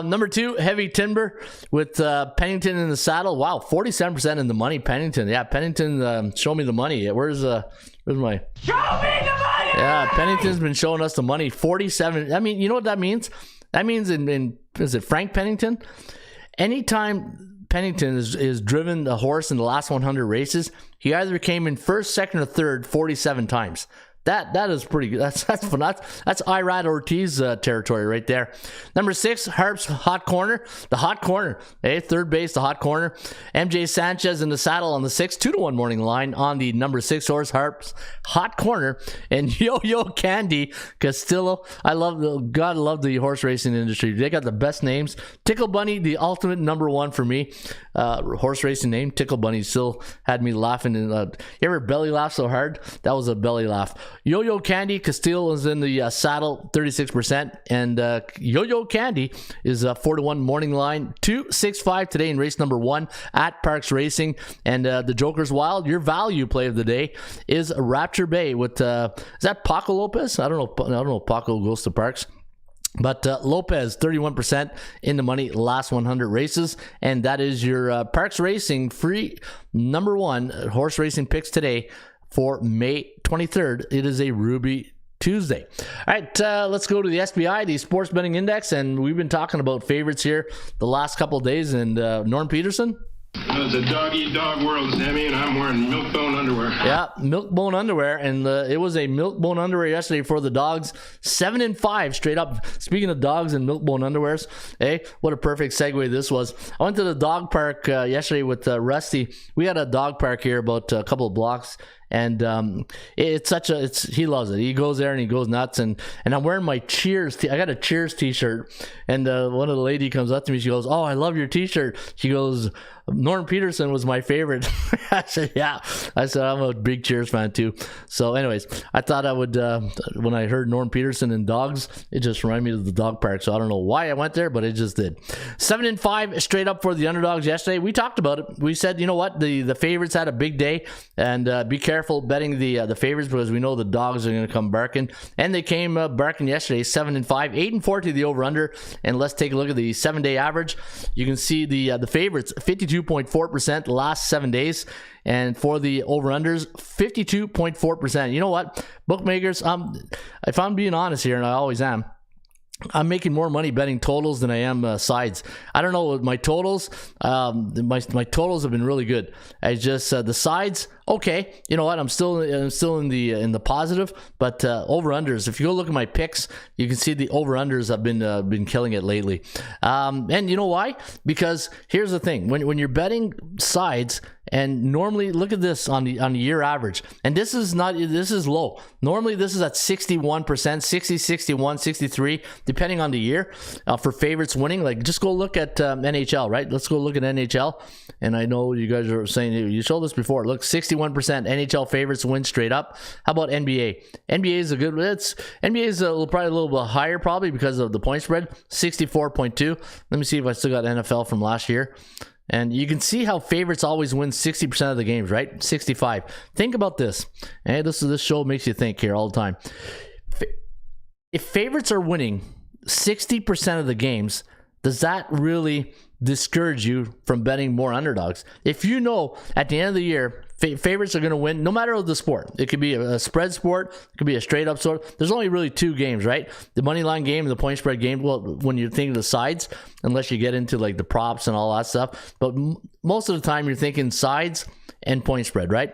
Speaker 1: Number 2, Heavy Timber with Pennington in the saddle. Wow, 47% in the money, Pennington. Yeah, Pennington, show me the money. Where's my?
Speaker 3: Show me the money!
Speaker 1: Yeah, Pennington's been showing us the money. 47. I mean, you know what that means? That means in is it Frank Pennington? Anytime Pennington is driven the horse in the last 100 races. He either came in first, second, or third 47 times. That is pretty good. That's fun. That's Irad Ortiz territory right there. Number 6, Harp's Hot Corner. The Hot Corner. Hey, third base, the Hot Corner. MJ Sanchez in the saddle on the 6, 2-1 morning line on the number 6 horse, Harp's Hot Corner. And Yo-Yo Candy Castillo. I love the horse racing industry. They got the best names. Tickle Bunny, the ultimate number 1 for me. Horse racing name. Tickle Bunny still had me laughing. And you ever belly laugh so hard? That was a belly laugh. Yo-Yo Candy Castillo is in the saddle, 36%, and Yo-Yo Candy is 4-1 morning line, 265 today in race number 1 at Parks Racing. And the Joker's Wild, your value play of the day is Rapture Bay with is that Paco Lopez? I don't know. Paco goes to Parks. But Lopez, 31% in the money last 100 races. And that is your Parks Racing free number 1 horse racing picks today for May 23rd. It is a Ruby Tuesday. All right, let's go to the SBI, the Sports Betting Index. And we've been talking about favorites here the last couple of days. And Norm Peterson?
Speaker 5: It's a dog-eat-dog world, Sammy, and I'm wearing milk-bone underwear.
Speaker 1: Yeah, milk-bone underwear, and it was a milk-bone underwear yesterday for the dogs. 7-5 straight up. Speaking of dogs and milk-bone underwears, hey, what a perfect segue this was. I went to the dog park yesterday with Rusty. We had a dog park here about a couple of blocks. And he loves it. He goes there and he goes nuts. And I'm wearing my Cheers. I got a Cheers t-shirt. And one of the lady comes up to me. She goes, "Oh, I love your t-shirt." She goes, "Norm Peterson was my favorite." I said, "Yeah." I said, "I'm a big Cheers fan too." So anyways, I thought I would, when I heard Norm Peterson and dogs, it just reminded me of the dog park. So I don't know why I went there, but it just did. 7-5 straight up for the underdogs yesterday. We talked about it. We said, you know what? The favorites had a big day, and be careful betting the favorites because we know the dogs are going to come barking. And they came barking yesterday, 7-5, 8-4 to the over-under. And let's take a look at the 7-day average. You can see the favorites, 52.4% the last 7 days. And for the over-unders, 52.4%. You know what? Bookmakers, if I'm being honest here, and I always am, I'm making more money betting totals than I am sides. I don't know, my totals, my totals have been really good. I just the sides, okay. You know what? I'm still in the positive, but over unders. If you go look at my picks, you can see the over unders have been killing it lately. And you know why? Because here's the thing: when you're betting sides. And normally, look at this on the year average. And this is low. Normally, this is at 61%, 60, 61, 63, depending on the year for favorites winning. Like, just go look at NHL, right? Let's go look at NHL. And I know you guys are saying, you showed this before. Look, 61% NHL favorites win straight up. How about NBA? NBA is NBA is probably a little bit higher, probably because of the point spread, 64.2. Let me see if I still got NFL from last year. And you can see how favorites always win 60% of the games, right? 65. Think about this. And this show makes you think here all the time. If favorites are winning 60% of the games, does that really discourage you from betting more underdogs? If you know at the end of the year, favorites are going to win no matter the sport. It could be a spread sport. It could be a straight up sport. There's only really 2 games, right? The money line game and the point spread game. Well, when you're thinking of the sides, unless you get into like the props and all that stuff. But most of the time you're thinking sides and point spread, right?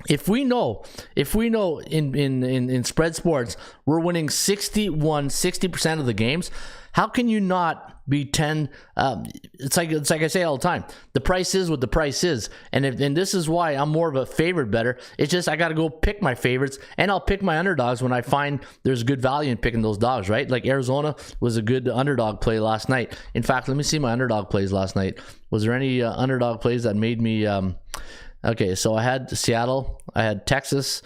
Speaker 1: If we know in spread sports, we're winning 60% of the games, how can you not be 10? It's like I say all the time. The price is what the price is, and this is why I'm more of a favorite bettor. It's just I got to go pick my favorites, and I'll pick my underdogs when I find there's good value in picking those dogs. Right? Like Arizona was a good underdog play last night. In fact, let me see my underdog plays last night. Was there any underdog plays that made me? Okay, so I had Seattle, I had Texas,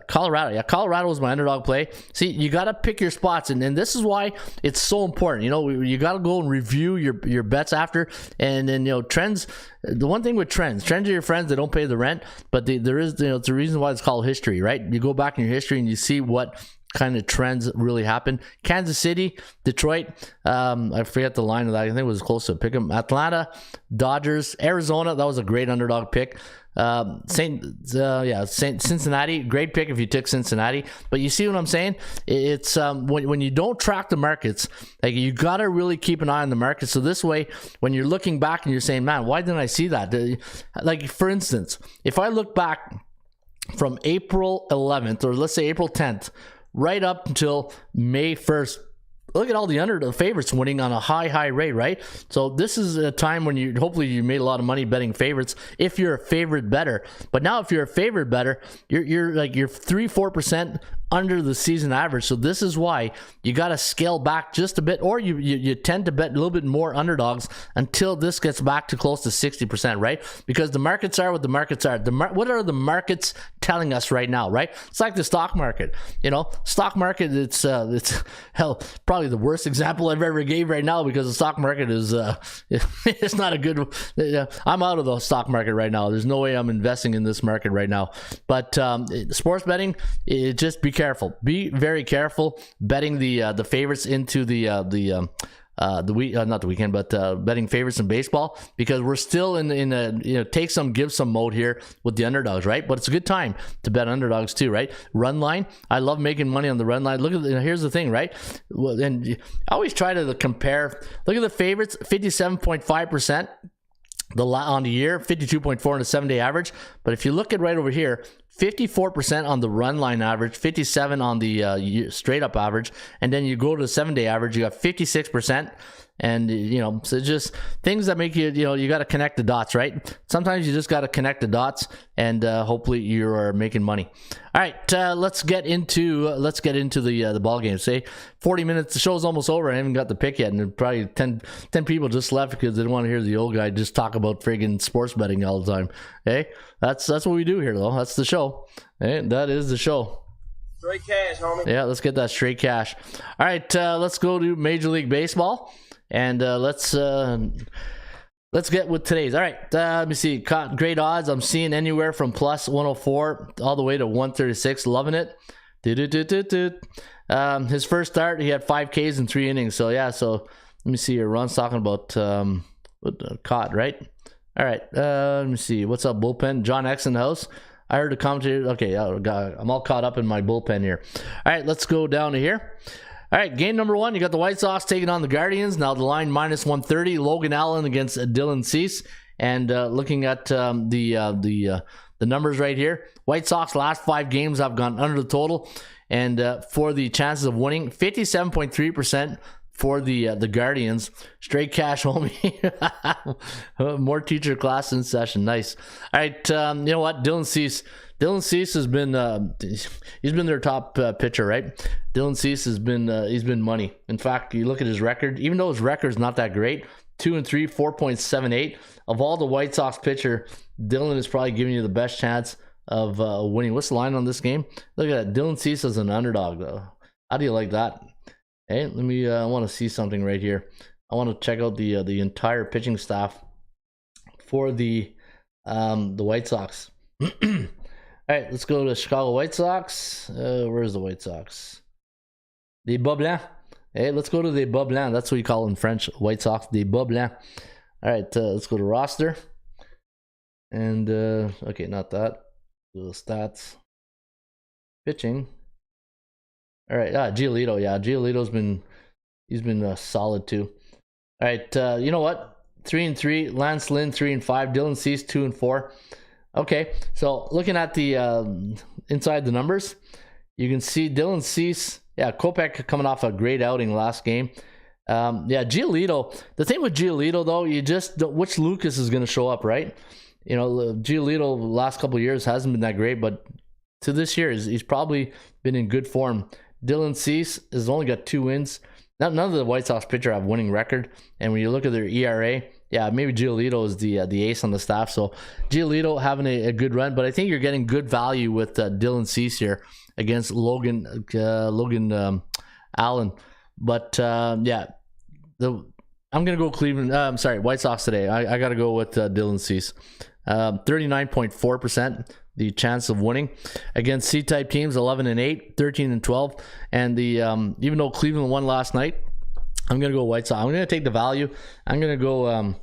Speaker 1: Colorado. Yeah, Colorado was my underdog play. See, you got to pick your spots, and this is why it's so important. You know, you got to go and review your bets after, and then, you know, trends. The one thing with trends are your friends. They don't pay the rent, but there is, you know, it's the reason why it's called history, right? You go back in your history and you see what kind of trends really happen. Kansas City, Detroit, I forget the line of that. I think it was close to pick 'em. Atlanta, Dodgers, Arizona, that was a great underdog pick. Cincinnati, great pick if you took Cincinnati. But you see what I'm saying? It's when you don't track the markets, like, you gotta really keep an eye on the market. So this way, when you're looking back and you're saying, man, why didn't I see that? Like, for instance, if I look back from April 11th, or let's say April 10th, right up until May 1st, look at all the favorites winning on a high rate, right? So this is a time when hopefully you made a lot of money betting favorites if you're a favorite bettor. But now if you're a favorite bettor, you're 3-4% under the season average. So this is why you got to scale back just a bit, or you tend to bet a little bit more underdogs until this gets back to close to 60%, right? Because the markets are what the markets are. What are the markets telling us right now, right? It's like the stock market. Stock market, it's hell, probably the worst example I've ever gave right now, because the stock market is it's not a good. I'm out of the stock market right now. There's no way I'm investing in this market right now. But sports betting, just be careful. Be very careful betting the favorites into not the weekend, but betting favorites in baseball, because we're still in a take some give some mode here with the underdogs, right? But it's a good time to bet underdogs too, right? Run line, I love making money on the run line. Look at here's the thing, right? Well, and I always try to compare. Look at the favorites, 57.5%. On the year, 52.4 on the 7-day average. But if you look at right over here, 54% on the run line average, 57 on the straight up average, and then you go to the 7-day average, you got 56%. And so just things that make you got to connect the dots, right? Sometimes you just got to connect the dots, and hopefully you are making money. All right, let's get into the ball game. Say 40 minutes, the show's almost over. I haven't got the pick yet, and probably 10 people just left because they didn't want to hear the old guy just talk about friggin' sports betting all the time. Hey, that's what we do here, though. That's the show. Hey, that is the show.
Speaker 6: Straight cash, homie.
Speaker 1: Yeah, let's get that straight cash. All right, let's go to Major League Baseball. And let's get with today's. All right, let me see. Great odds. I'm seeing anywhere from plus 104 all the way to 136. Loving it. His first start, he had 5 Ks in 3 innings. So yeah. So let me see here. Ron's talking about caught, right? All right. Let me see. What's up, bullpen? John X in the house. I heard the commentator. Okay, I'm all caught up in my bullpen here. All right, let's go down to here. All right, game number 1, you got the White Sox taking on the Guardians. Now the line minus 130. Logan Allen against Dylan Cease. And looking at the numbers right here, White Sox last 5 games have gone under the total. And for the chances of winning, 57.3% for the Guardians. Straight cash, homie. More teacher class in session. Nice. All right, you know what? Dylan Cease has been he's been their top pitcher, right? Dylan Cease has been he's been money. In fact, you look at his record, even though his record's not that great, 2-3, 4.78. Of all the White Sox pitcher, Dylan is probably giving you the best chance of winning. What's the line on this game? Look at that. Dylan Cease is an underdog, though. How do you like that? Hey, let me. I want to see something right here. I want to check out the entire pitching staff for the White Sox. All right, let's go to Chicago White Sox. Where's the White Sox? Les Bas Blancs. Hey, let's go to the Bas Blancs. That's what you call in French. White Sox, the Bas Blancs. All right, let's go to roster. And, okay, not that. The stats. Pitching. All right, Giolito. Yeah, Giolito's been solid too. All right, you know what? 3-3. Lance Lynn 3-5. Dylan Cease 2-4. Okay, so looking at the inside the numbers, you can see Dylan Cease. Yeah, Kopech coming off a great outing last game. Yeah, Giolito. The thing with Giolito though, you just which Lucas is going to show up, right? You know, Giolito the last couple of years hasn't been that great, but to this year he's probably been in good form. Dylan Cease has only got 2 wins. None of the White Sox pitcher have winning record, and when you look at their ERA, yeah, maybe Giolito is the ace on the staff. So Giolito having a good run, but I think you're getting good value with Dylan Cease here against Logan Allen. But yeah, I'm gonna go Cleveland. I'm sorry, White Sox today. I got to go with Dylan Cease. 39.4% the chance of winning. Against C-type teams, 11-8, 13-12. And the even though Cleveland won last night, I'm going to go White Sox. I'm going to take the value. I'm going to go, I'm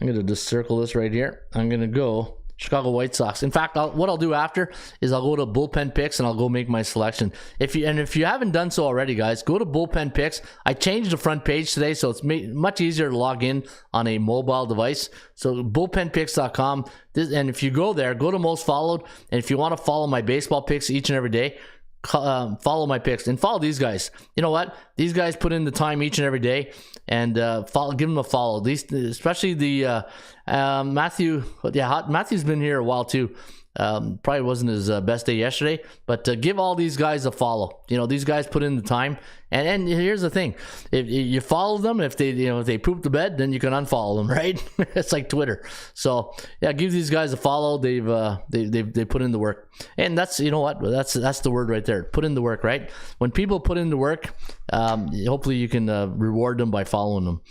Speaker 1: going to just circle this right here. I'm going to go Chicago White Sox. In fact, what I'll do after is I'll go to bullpen picks and I'll go make my selection. If you haven't done so already, guys, go to bullpen picks. I changed the front page today, so it's much easier to log in on a mobile device. So bullpenpicks.com. And if you go there, go to most followed. And if you want to follow my baseball picks each and every day, follow my picks and follow these guys. You know what? These guys put in the time each and every day, and give them a follow. These, especially the Matthew. Yeah, Matthew's been here a while too. Probably wasn't his best day yesterday, but give all these guys a follow. You know, these guys put in the time, and here's the thing: if you follow them, if they poop the bed, then you can unfollow them, right? It's like Twitter. So yeah, give these guys a follow. They've put in the work, and that's, you know what, that's the word right there. Put in the work, right? When people put in the work, hopefully you can reward them by following them.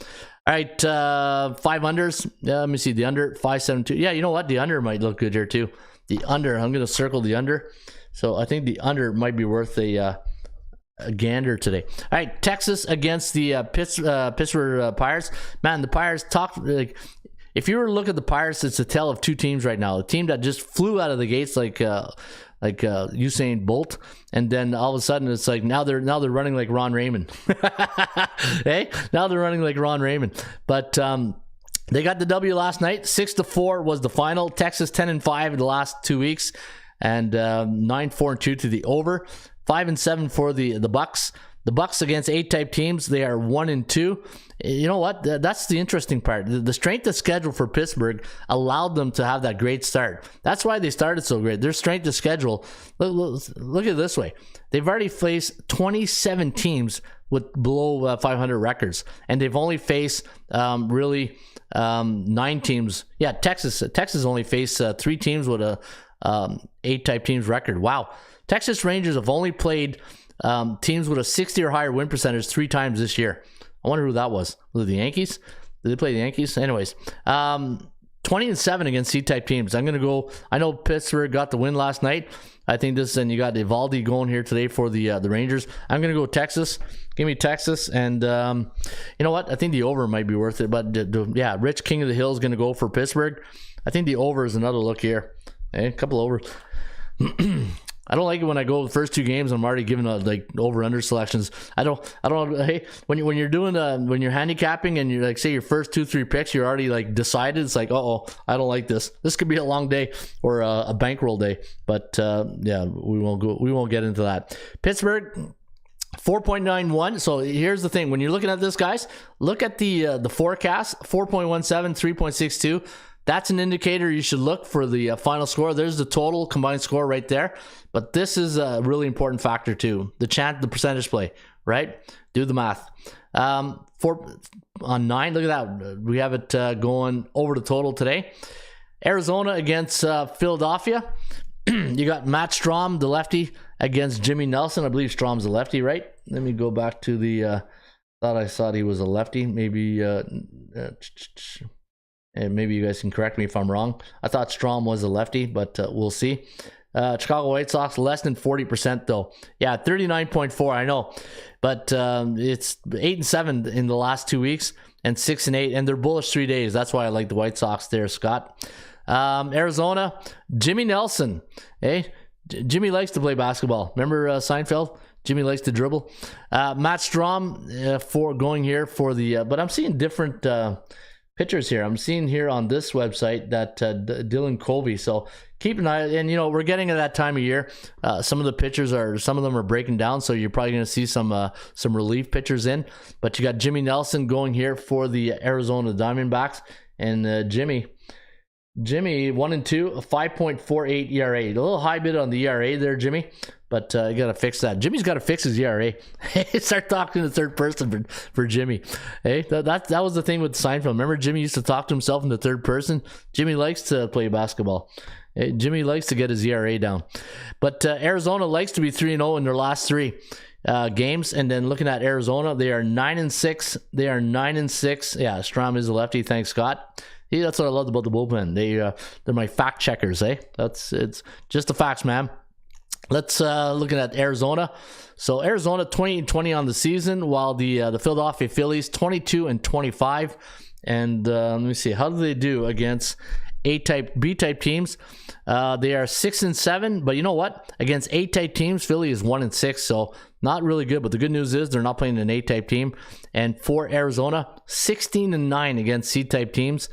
Speaker 1: All right, 5 unders. Let me see the under 5.72. Yeah, you know what? The under might look good here too. The under, I'm going to circle the under. So I think the under might be worth a gander today. All right, Texas against the Pittsburgh Pirates. Man, the Pirates like, if you were to look at the Pirates, it's a tale of two teams right now. A team that just flew out of the gates like Usain Bolt, and then all of a sudden it's like now they're running like Ron Raymond. Hey, now they're running like Ron Raymond. But they got the W last night. 6-4 was the final. Texas 10-5 in the last 2 weeks, and 9-4-2 to the over. 5-7 for the Bucks. The Bucks against A-type teams, they are 1-2. You know what? That's the interesting part. The strength of schedule for Pittsburgh allowed them to have that great start. That's why they started so great. Their strength of schedule, look at it this way. They've already faced 27 teams with below 500 records, and they've only faced 9 teams. Yeah, Texas only faced 3 teams with a A-type teams record. Wow. Texas Rangers have only played teams with a 60 or higher win percentage 3 times this year. I wonder who that was. Was it the Yankees? Did they play the Yankees? Anyways, 20-7 against C-type teams. I'm going to go. I know Pittsburgh got the win last night. I think this, and you got Evaldi going here today for the Rangers. I'm going to go Texas. Give me Texas, and you know what? I think the over might be worth it. But yeah, Rich King of the Hill is going to go for Pittsburgh. I think the over is another look here. Okay, a couple overs. I don't like it when I go the first 2 games and I'm already giving like over under selections. I don't. Hey, when you're doing when you're handicapping and you're like, say your first 2-3 picks, you're already like decided. It's like, I don't like this. This could be a long day or a bankroll day. But yeah, we won't get into that. Pittsburgh 4.91. So here's the thing: when you're looking at this, guys, look at the forecast. 4.17, 3.62. That's an indicator you should look for the final score. There's the total combined score right there. But this is a really important factor too. The percentage play, right? Do the math. 4 on 9, look at that. We have it going over the total today. Arizona against Philadelphia. You got Matt Strom, the lefty, against Jimmy Nelson. I believe Strom's a lefty, right? Let me go back to the... thought I saw he was a lefty. Maybe... and maybe you guys can correct me if I'm wrong. I thought Strom was a lefty, but we'll see. Chicago White Sox, less than 40% though. Yeah, 39.4, I know. But it's 8-7 in the last 2 weeks and 6-8, and they're bullish 3 days. That's why I like the White Sox there, Scott. Arizona, Jimmy Nelson. Hey, Jimmy likes to play basketball. Remember Seinfeld? Jimmy likes to dribble. Matt Strom for going here for the... but I'm seeing different... pitchers here. I'm seeing here on this website that Dylan Covey. So keep an eye, and we're getting at that time of year. Some of the pitchers some of them are breaking down, so you're probably going to see some relief pitchers in. But you got Jimmy Nelson going here for the Arizona Diamondbacks, and Jimmy 1-2, a 5.48 ERA. A little high bit on the ERA there, Jimmy. But you got to fix that. Jimmy's got to fix his ERA. Start talking in the third person for Jimmy. Hey, that was the thing with Seinfeld. Remember, Jimmy used to talk to himself in the third person. Jimmy likes to play basketball. Hey, Jimmy likes to get his ERA down. But Arizona likes to be 3-0 in their last 3 games. And then looking at Arizona, they are 9-6. They are 9-6. Yeah, Strom is a lefty. Thanks, Scott. That's what I love about the bullpen. They're my fact checkers, eh? It's just the facts, man. Let's looking at Arizona. So Arizona 20-20 on the season, while the Philadelphia Phillies 22-25. And let me see, how do they do against A-type, B-type teams? They are 6-7, but you know what? Against A-type teams, Philly is 1-6, so not really good. But the good news is they're not playing an A-type team. And for Arizona, 16-9 against C-type teams.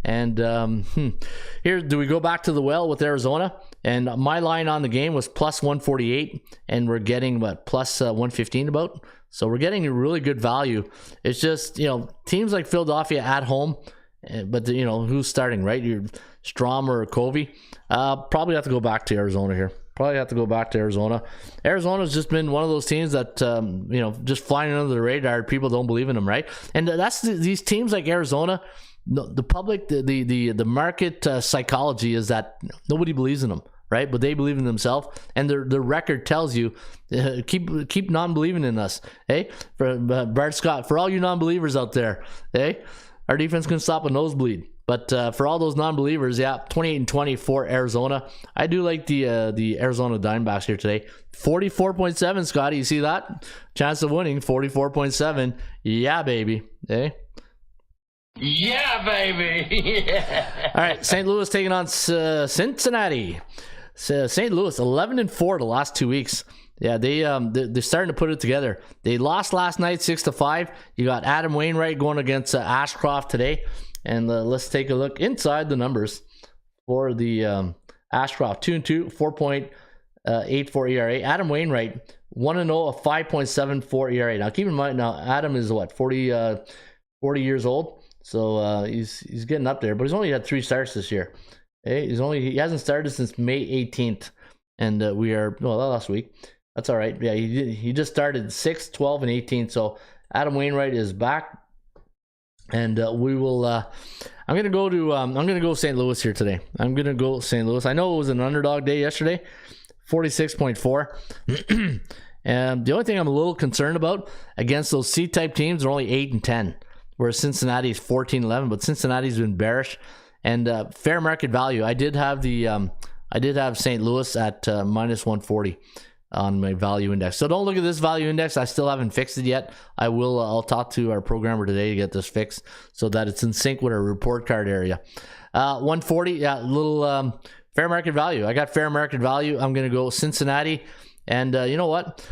Speaker 1: And here, do we go back to the well with Arizona? And my line on the game was plus 148, and we're getting what, plus 115 about. So we're getting a really good value. It's just, teams like Philadelphia at home, but who's starting, right? You're Strom or Covey. Probably have to go back to Arizona here. Arizona's just been one of those teams that just flying under the radar. People don't believe in them, right? And that's these teams like Arizona. The public, the market psychology is that nobody believes in them, right? But they believe in themselves, and their record tells you keep non-believing in us. Hey, for Bart Scott, for all you non-believers out there, hey, our defense can stop a nosebleed. But for all those non-believers, 28-20 for Arizona. I do like the Arizona Diamondbacks here today. 44.7, Scotty, you see that? Chance of winning, 44.7. Yeah, baby. Hey.
Speaker 3: Yeah, baby. Yeah.
Speaker 1: All right, St. Louis taking on Cincinnati. St. Louis 11-4 the last 2 weeks. Yeah, they're starting to put it together. They lost last night 6-5. You got Adam Wainwright going against Ashcroft today, and let's take a look inside the numbers for the Ashcroft 2-2, 4.84 ERA. Adam Wainwright 1-0, a 5.74 ERA. Now keep in mind, Adam is 40 years old. So he's getting up there, but he's only had 3 starts this year. Hey, he hasn't started since May 18th, and last week. That's all right. Yeah, he just started 6, 12, and 18. So Adam Wainwright is back, and we will. I'm gonna go St. Louis here today. I'm gonna go St. Louis. I know it was an underdog day yesterday, 46.4. And the only thing I'm a little concerned about against those C-type teams, they're only 8-10. Whereas Cincinnati is 14-11, but Cincinnati's been bearish. And fair market value, I did have St. Louis at minus 140 on my value index. So don't look at this value index. I still haven't fixed it yet. I will. I'll talk to our programmer today to get this fixed so that it's in sync with our report card area. 140, little fair market value. I got fair market value. I'm going to go Cincinnati. And you know what?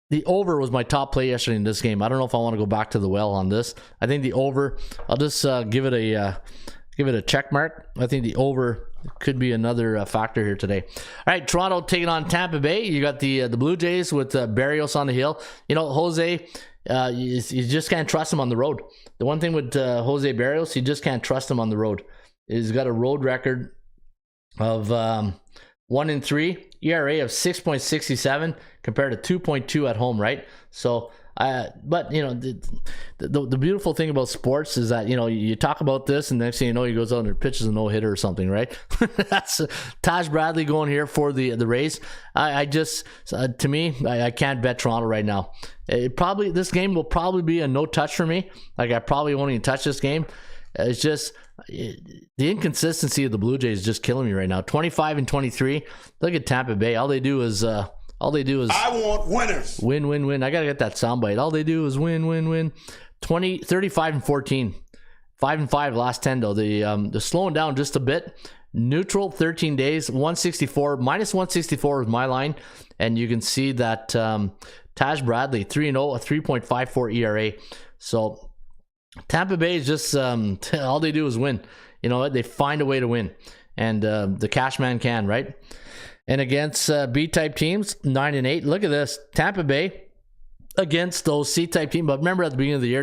Speaker 1: The over was my top play yesterday in this game. I don't know if I want to go back to the well on this. I think the over, I'll just give it a check mark. I think the over could be another factor here today. All right, Toronto taking on Tampa Bay. You got the Blue Jays with Barrios on the hill. Jose, you just can't trust him on the road. The one thing with Jose Barrios, you just can't trust him on the road. He's got a road record of 1-3, ERA of 6.67 compared to 2.2 at home, right? So, but the beautiful thing about sports is that you talk about this, and next thing you know, he goes out and pitches a no-hitter or something, right? That's Taj Bradley going here for the Rays. I just to me, I can't bet Toronto right now. This game will probably be a no touch for me. Like, I probably won't even touch this game. It's just the inconsistency of the Blue Jays is just killing me right now. 25-23. Look at Tampa Bay. All they do is I
Speaker 2: want winners.
Speaker 1: Win. I gotta get that soundbite. All they do is win. 35-14. 5-5 last 10 though. They're slowing down just a bit. Neutral 13 days. 164 minus 164 is my line, and you can see that Taj Bradley 3-0, a 3.54 ERA. So Tampa Bay is just all they do is win. You know what? They find a way to win, and the cash man can, right? And against B-type teams, 9-8. Look at this, Tampa Bay against those C-type teams. But remember, at the beginning of the year,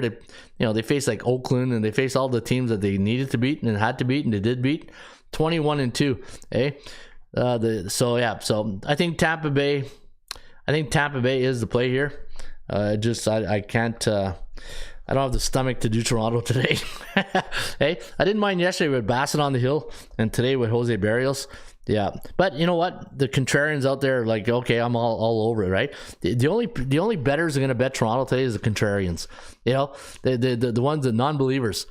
Speaker 1: they faced like Oakland, and they faced all the teams that they needed to beat and had to beat, and they did beat. 21-2. So I think Tampa Bay. Is the play here. I can't. I don't have the stomach to do Toronto today. Hey, I didn't mind yesterday with Bassett on the hill, and today with Jose Barrios. Yeah, but you know what? The contrarians out there are like, okay, I'm all over it, right? The only bettors are going to bet Toronto today is the contrarians. You know, the ones, the non-believers.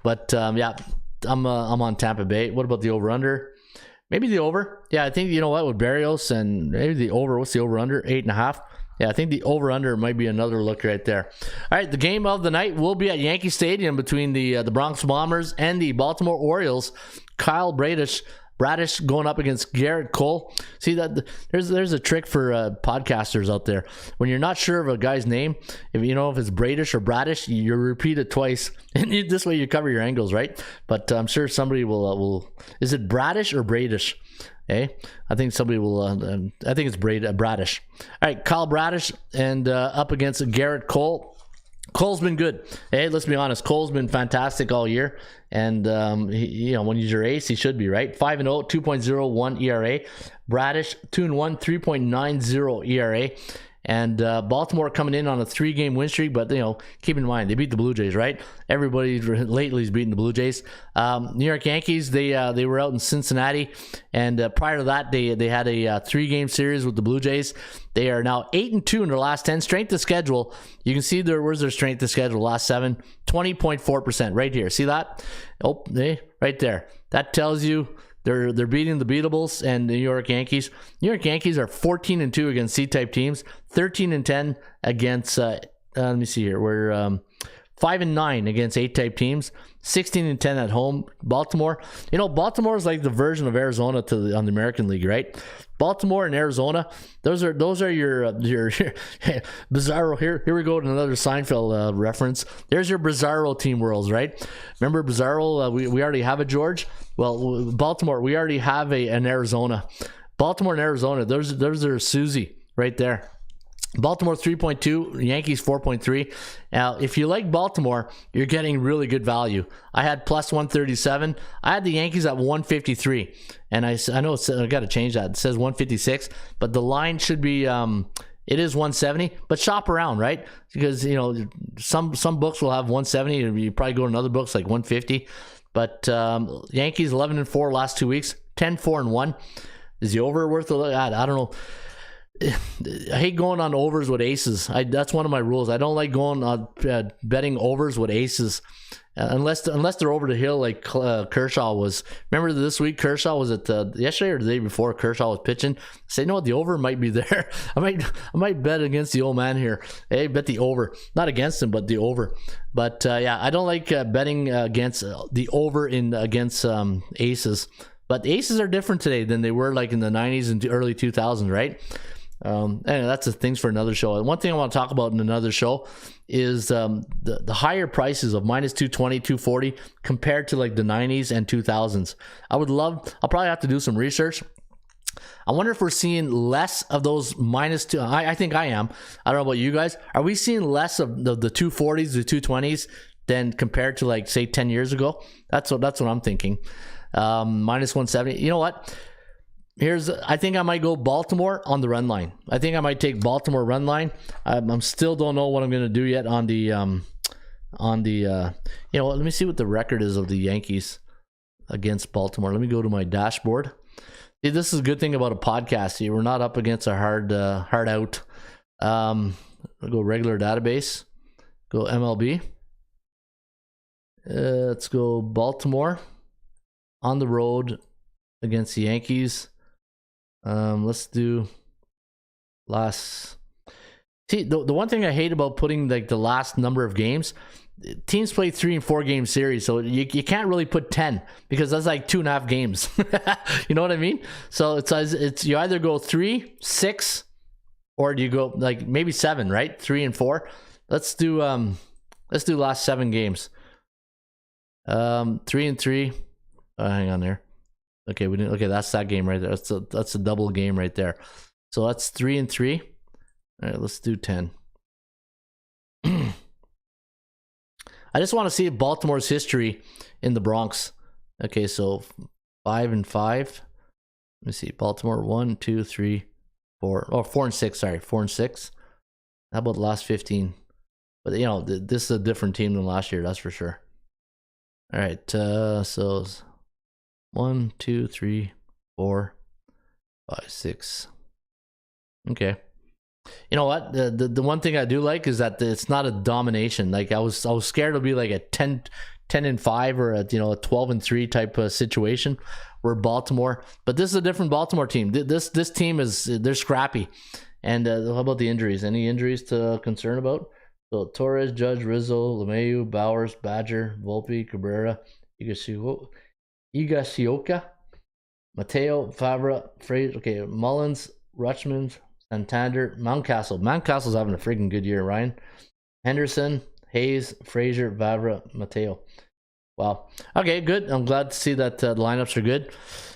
Speaker 1: But yeah, I'm on Tampa Bay. What about the over/under? Maybe the over. Yeah, I think, you know what, with Barrios and maybe the over. What's the over/under? 8.5. Yeah, I think the over/under might be another look right there. All right, the game of the night will be at Yankee Stadium between the Bronx Bombers and the Baltimore Orioles. Kyle Bradish going up against Garrett Cole. See, that there's a trick for podcasters out there. When you're not sure of a guy's name, if you know if it's Bradish or Bradish, you repeat it twice, and this way you cover your angles, right? But I'm sure somebody will. Is it Bradish or Bradish? Hey, I think somebody will. I think it's Bradish. All right, Kyle Bradish and up against Garrett Cole. Cole's been good. Hey, let's be honest. Cole's been fantastic all year, and when he's your ace, he should be, right. 5-0, 2.01 ERA. Bradish 2-1, 3.90 ERA. And Baltimore coming in on a 3-game win streak, but keep in mind they beat the Blue Jays, right? Everybody lately is beating the Blue Jays. New York Yankees, they were out in Cincinnati, and prior to that they had a 3-game series with the Blue Jays. They are now 8-2 in their last 10. Strength of schedule, you can see where's their strength of schedule last 7, 20.4% right here. See that? Oh, right there. That tells you. They're beating the beatables and the New York Yankees. New York Yankees are 14-2 against C-type teams, 13-10 against. Let me see here. We're 5-9 against A-type teams, 16-10 at home. Baltimore. Baltimore is like the version of Arizona on the American League, right? Baltimore and Arizona. Those are your Bizarro. Here we go to another Seinfeld reference. There's your Bizarro team worlds, right? Remember Bizarro? We already have a George. Well, Baltimore, we already have an Arizona. Baltimore and Arizona, those are Susie right there. Baltimore 3.2, Yankees 4.3. Now, if you like Baltimore, you're getting really good value. I had plus 137. I had the Yankees at 153, and I know I got to change that. It says 156, but the line should be it is 170. But shop around, right? Because some books will have 170, and you probably go to another books like 150. But Yankees 11-4 last 2 weeks, 10-4-1. Is the over worth a look? I don't know. I hate going on overs with aces. That's one of my rules. I don't like going on betting overs with aces unless they're over the hill like Kershaw was. Remember this week Kershaw was at yesterday or the day before Kershaw was pitching. Say, you know what, the over might be there. I might bet against the old man here. Hey, bet the over, not against him, but the over. But yeah, I don't like betting against the over against aces. But the aces are different today than they were like in the 90s and early 2000s, right? And that's the things for another show. And one thing I want to talk about in another show is the higher prices of minus 220, 240 compared to like the 90s and 2000s. I'll probably have to do some research. I wonder if we're seeing less of those minus two. I think I am. I don't know about you guys. Are we seeing less of the 240s, the 220s than compared to like say 10 years ago? That's what I'm thinking. Minus 170. You know what? I think I might go Baltimore on the run line. I think I might take Baltimore run line. I'm still don't know what I'm going to do yet on the let me see what the record is of the Yankees against Baltimore. Let me go to my dashboard. See, this is a good thing about a podcast. We're not up against a hard out. I'll go regular database. Go MLB. Let's go Baltimore on the road against the Yankees. Let's do last. See, the one thing I hate about putting like the last number of games, teams play 3 and 4 game series, so you can't really put 10 because that's like 2.5 games. You know what I mean? So it's you either go 3, 6, or do you go like maybe 7, right? 3 and 4. Let's do last 7 games. 3 and 3. Hang on there. Okay, we didn't. Okay, that's that game right there. That's a double game right there. So that's 3 and 3. All right, let's do 10. I just want to see Baltimore's history in the Bronx. Okay, so 5 and 5. Let me see. Baltimore 1, 2, 3, 4. Oh, 4 and 6. Sorry, 4 and 6. How about the last 15? But this is a different team than last year. That's for sure. All right, so 1, 2, 3, 4, 5, 6. Okay. You know what? The one thing I do like is that it's not a domination. Like I was scared it'll be like a 10-5 or a 12-3 type of situation where Baltimore. But this is a different Baltimore team. This team they're scrappy. And how about the injuries? Any injuries to concern about? So Torres, Judge, Rizzo, LeMahieu, Bowers, Badger, Volpe, Cabrera, Higashioka, Mateo, Favre, Fraser. Okay, Mullins, Rutschman, Santander, Mountcastle. Mountcastle's having a freaking good year, Ryan. Henderson, Hayes, Fraser, Vavra, Mateo. Wow. Okay, good. I'm glad to see that the lineups are good.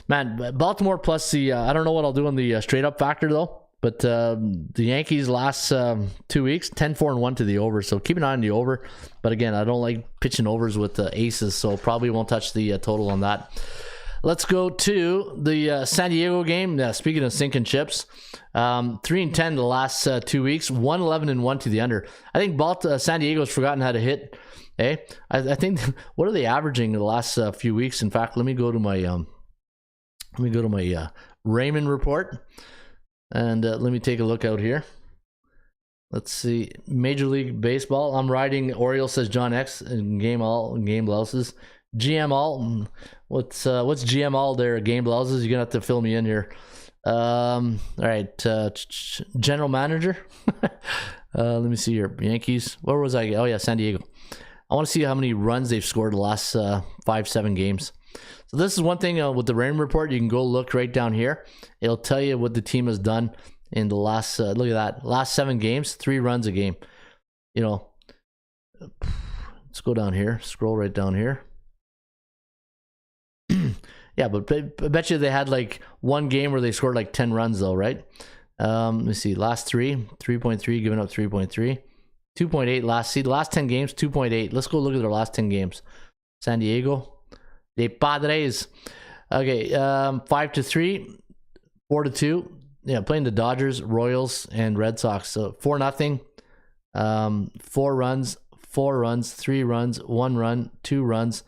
Speaker 1: Man, Baltimore plus the, I don't know what I'll do on the straight up factor though, but the Yankees last 2 weeks, 10-4-1 to the over. So keep an eye on the over. But again, I don't like pitching overs with the aces, so probably won't touch the total on that. Let's go to the San Diego game. Speaking of sinking chips, 3-10 the last 2 weeks, 1-11-1 to the under. I think San Diego's forgotten how to hit. Eh? I think what are they averaging in the last few weeks? In fact, let me go to my Raymond report and let me take a look out here. Let's see, Major League Baseball. I'm riding Orioles, says John X, in game blouses. GM all. What's GM all there? Game blouses. You're gonna have to fill me in here. All right. General manager. Let me see here. Yankees. Where was I? Oh yeah, San Diego. I want to see how many runs they've scored the last 5-7 games. So this is one thing with the Raymond report. You can go look right down here. It'll tell you what the team has done in the last. Look at that. Last 7 games, 3 runs a game. Let's go down here. Scroll right down here. Yeah, but I bet you they had like one game where they scored like 10 runs though, right? Let me see. Last 3.3, giving up 3.3. 2.8 the last 10 games, 2.8. Let's go look at their last 10 games. San Diego. De Padres. Okay, 5-3, 4-2. Yeah, playing the Dodgers, Royals, and Red Sox. So 4-0. 4 runs, 4 runs, 3 runs, 1 run, 2 runs,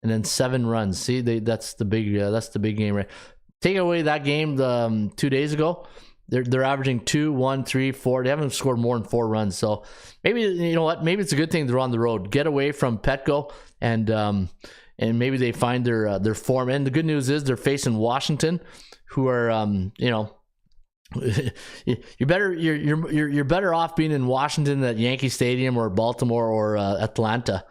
Speaker 1: and then 7 runs. See, that's the big game, right? Take away that game 2 days ago. They're averaging 2, 1, 3, 4. They haven't scored more than 4 runs. So maybe, you know what? Maybe it's a good thing they're on the road. Get away from Petco and maybe they find their form. And the good news is they're facing Washington, who are you're better off being in Washington at Yankee Stadium or Baltimore or Atlanta,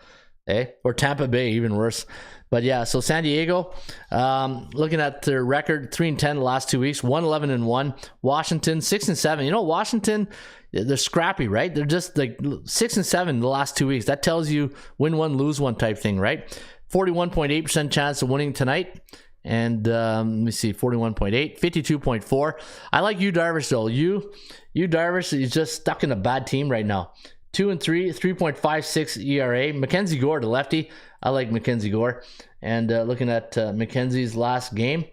Speaker 1: or Tampa Bay, even worse. But yeah, so San Diego, looking at their record, 3-10 the last 2 weeks, 1-11-1. Washington 6-7. Washington, they're scrappy, right? They're just like 6-7 the last 2 weeks. That tells you win one, lose one type thing, right? 41.8% chance of winning tonight. And let me see, 41.8, 52.4. I like Yu Darvish though. Yu Darvish is just stuck in a bad team right now. 2-3, 3.56 ERA. Mackenzie Gore, the lefty. I like Mackenzie Gore. And looking at Mackenzie's last game,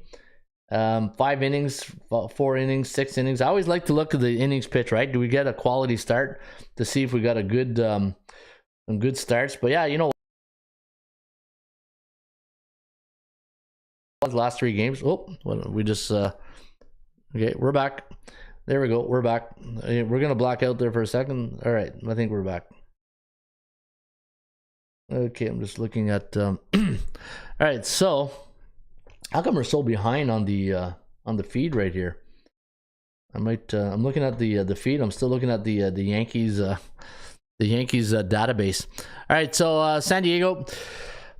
Speaker 1: 5 innings, 4 innings, 6 innings. I always like to look at the innings pitch, right? Do we get a quality start to see if we got a good some good starts? But yeah, last 3 games. We just okay, we're back. There we go. We're back. We're gonna black out there for a second. All right, I think we're back. Okay, I'm just looking at. All right, so how come we're so behind on the feed right here? I'm looking at the feed. I'm still looking at the Yankees database. All right, so San Diego,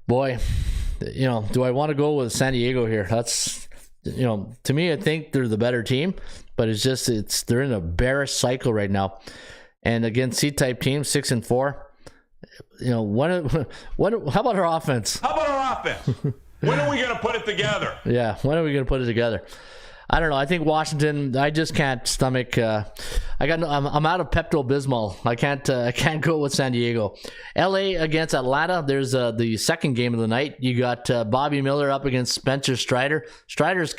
Speaker 1: boy, do I want to go with San Diego here? That's to me, I think they're the better team, but they're in a bearish cycle right now, and against C-type teams, 6-4. How about our offense?
Speaker 4: When are we going to put it together?
Speaker 1: Yeah, when are we going to put it together? I don't know. I think Washington. I just can't stomach. I'm out of Pepto-Bismol. I can't go with San Diego. LA against Atlanta. There's the second game of the night. You got Bobby Miller up against Spencer Strider. Strider's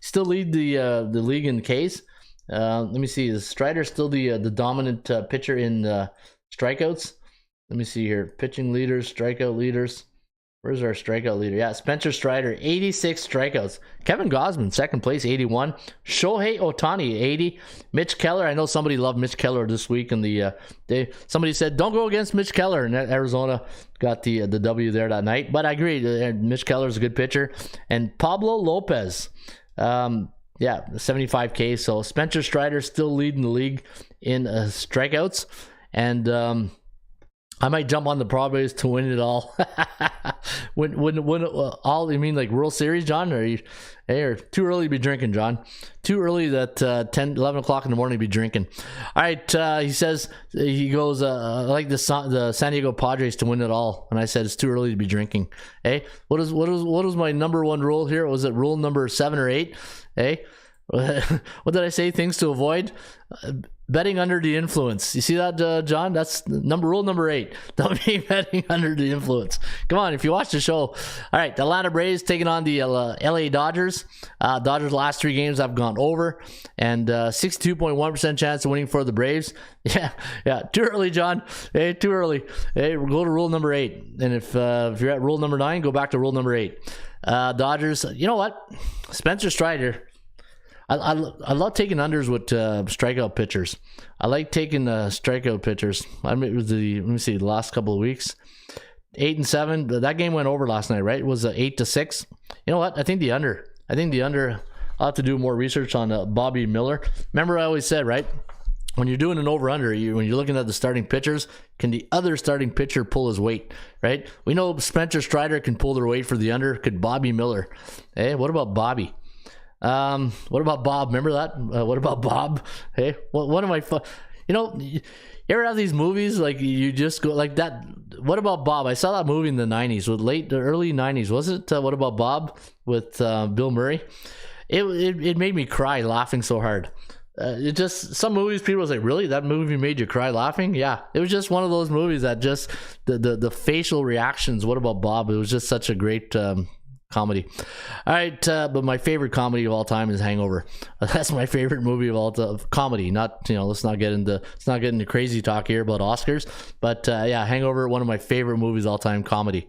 Speaker 1: still lead the league in Ks. Let me see. Is Strider still the dominant pitcher in strikeouts? Let me see here. Pitching leaders, strikeout leaders. Where's our strikeout leader? Yeah, Spencer Strider, 86 strikeouts. Kevin Gausman, second place, 81. Shohei Ohtani, 80. Mitch Keller, I know somebody loved Mitch Keller this week in the somebody said don't go against Mitch Keller, and Arizona got the W there that night. But I agree, Mitch Keller's a good pitcher. And Pablo Lopez, 75K. So Spencer Strider still leading the league in strikeouts, and I might jump on the Padres to win it all. win all, you mean like World Series, John? Or or too early to be drinking, John? Too early that 10, 11 o'clock in the morning to be drinking. All right, he says, he goes, I like the San Diego Padres to win it all. And I said, it's too early to be drinking. Hey, what is my number one rule here? Was it rule number 7 or 8? Hey, what did I say? Things to avoid? Betting under the influence. You see that, John? That's rule number 8. Don't be betting under the influence. Come on, if you watch the show. All right, the Atlanta Braves taking on the LA Dodgers. Dodgers' last 3 games have gone over, and 62.1% chance of winning for the Braves. Yeah, too early, John. Hey, too early. Hey, we'll go to rule number 8. And if you're at rule number 9, go back to rule number 8. Dodgers, you know what? Spencer Strider. I love taking unders with strikeout pitchers. I like taking strikeout pitchers. I mean, it was let me see, the last couple of weeks, 8-7. That game went over last night, right? It was 8-6. You know what? I think the under. I'll have to do more research on Bobby Miller. Remember, I always said, right? When you're doing an over-under, when you're looking at the starting pitchers, can the other starting pitcher pull his weight, right? We know Spencer Strider can pull their weight for the under. Could Bobby Miller? Hey, what about Bobby? What about Bob? Remember that? What about Bob? Hey, what am I? You ever have these movies like you just go like that? What about Bob? I saw that movie in the 90s, early 90s, was it? What about Bob with Bill Murray? It made me cry laughing so hard. It just, some movies people was like, really? That movie made you cry laughing? Yeah, it was just one of those movies that just the facial reactions. What about Bob? It was just such a great comedy. All right, but my favorite comedy of all time is Hangover. That's my favorite movie of all time. Comedy, not, let's not get into crazy talk here about Oscars, but Hangover, one of my favorite movies of all time, comedy,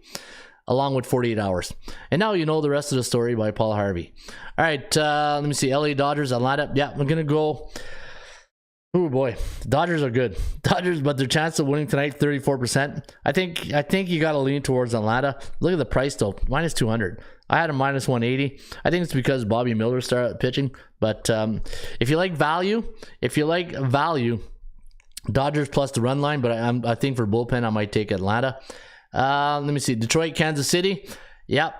Speaker 1: along with 48 Hours. And now you know the rest of the story by Paul Harvey. All right, let me see. LA Dodgers, Atlanta. Yeah, I'm gonna go. Oh boy, the Dodgers are good. But their chance of winning tonight, 34%. I think you got to lean towards Atlanta. Look at the price though, minus 200. I had a minus 180. I think it's because Bobby Miller started pitching. But if you like value, Dodgers plus the run line. But I think for bullpen, I might take Atlanta. Let me see, Detroit, Kansas City. Yep,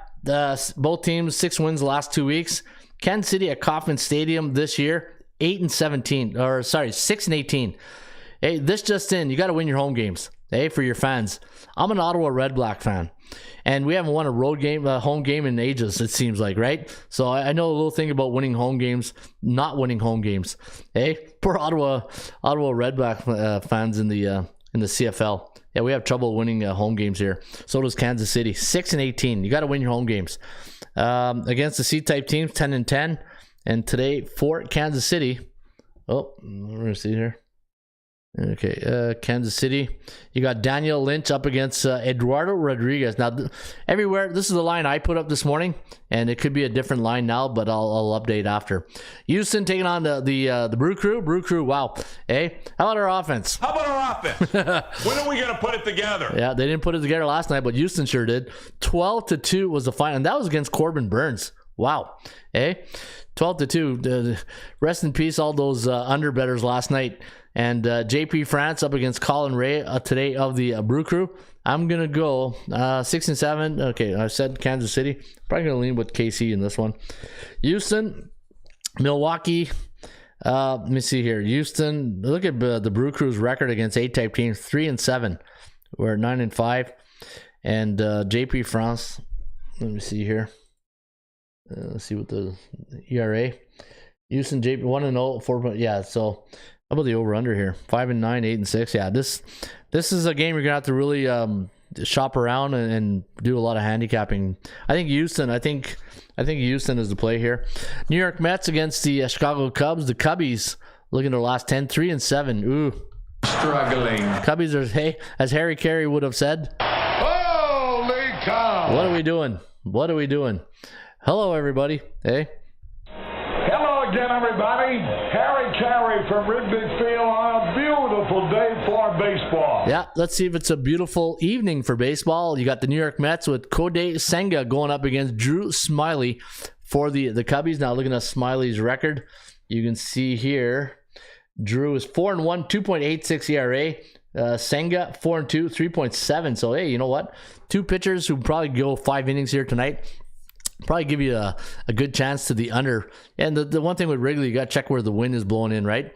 Speaker 1: both teams 6 wins the last 2 weeks. Kansas City at Kauffman Stadium this year. 6-18. Hey, this just in, you got to win your home games. Hey, for your fans. I'm an Ottawa Red Black fan, and we haven't won a home game in ages, it seems like, right? So I know a little thing about winning home games, not winning home games. Hey, poor Ottawa Red Black fans in the CFL. Yeah, we have trouble winning home games here. So does Kansas City. 6-18. You got to win your home games. Against the C-type teams, 10-10. And today for Kansas City, we're going to see here. Okay, Kansas City, you got Daniel Lynch up against Eduardo Rodriguez. Now, everywhere, this is the line I put up this morning, and it could be a different line now, but I'll update after. Houston taking on the Brew Crew. Brew Crew, wow. Hey, how about our offense?
Speaker 4: How about our offense? When are we going to put it together?
Speaker 1: Yeah, they didn't put it together last night, but Houston sure did. 12-2 was the final, and that was against Corbin Burns. Wow. Hey, 12-2. Rest in peace, all those underbetters last night. And JP France up against Colin Ray today of the Brew Crew. I'm going to go 6-7. Okay, I said Kansas City. Probably going to lean with KC in this one. Houston, Milwaukee. Let me see here. Houston, look at the Brew Crew's record against A-type teams. 3-7. We're 9-5. And JP France, let me see here. Let's see what the ERA. Houston, JP 1-0, 4. Yeah, so how about the over/under here? 5-9, 8-6. Yeah, this is a game you're gonna have to really shop around and do a lot of handicapping. I think Houston. I think Houston is the play here. New York Mets against the Chicago Cubs. The Cubbies look at their last 10, 3-7. Ooh,
Speaker 4: struggling.
Speaker 1: Cubbies are, hey, as Harry Carey would have said.
Speaker 4: Holy come.
Speaker 1: What are we doing? What are we doing? Hello, everybody. Hey.
Speaker 4: Hello again, everybody. Harry Carey from Wrigley Field on a beautiful day for baseball.
Speaker 1: Yeah, let's see if it's a beautiful evening for baseball. You got the New York Mets with Kodai Senga going up against Drew Smiley for the Cubbies. Now, looking at Smiley's record, you can see here, Drew is 4-1, 2.86 ERA. Senga 4-2, 3.7. So, hey, you know what? Two pitchers who probably go 5 innings here tonight. Probably give you a good chance to the under. And the one thing with Wrigley, you got to check where the wind is blowing in, right?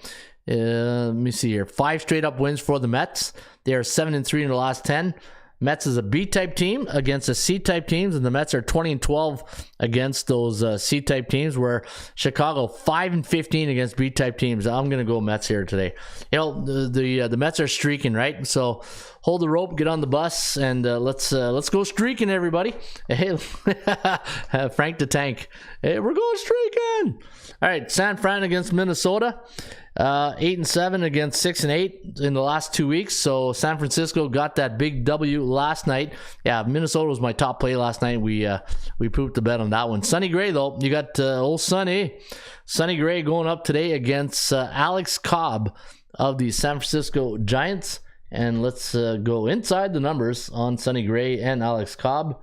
Speaker 1: Let me see here. 5 straight up wins for the Mets. They are 7-3 in the last 10. Mets is a B-type team against the C-type teams, and the Mets are 20-12 against those C-type teams, where Chicago 5-15 against B-type teams. I'm going to go Mets here today. You know, the Mets are streaking, right? So hold the rope, get on the bus, and let's go streaking, everybody. Hey, Frank the Tank. Hey, we're going streaking. All right, San Fran against Minnesota. 8-7 against 6-8 in the last 2 weeks. So San Francisco got that big W last night. Yeah, Minnesota was my top play last night. We pooped the bet on that one. Sonny Gray, though, you got old Sonny Gray going up today against Alex Cobb of the San Francisco Giants. And let's go inside the numbers on Sonny Gray and Alex Cobb.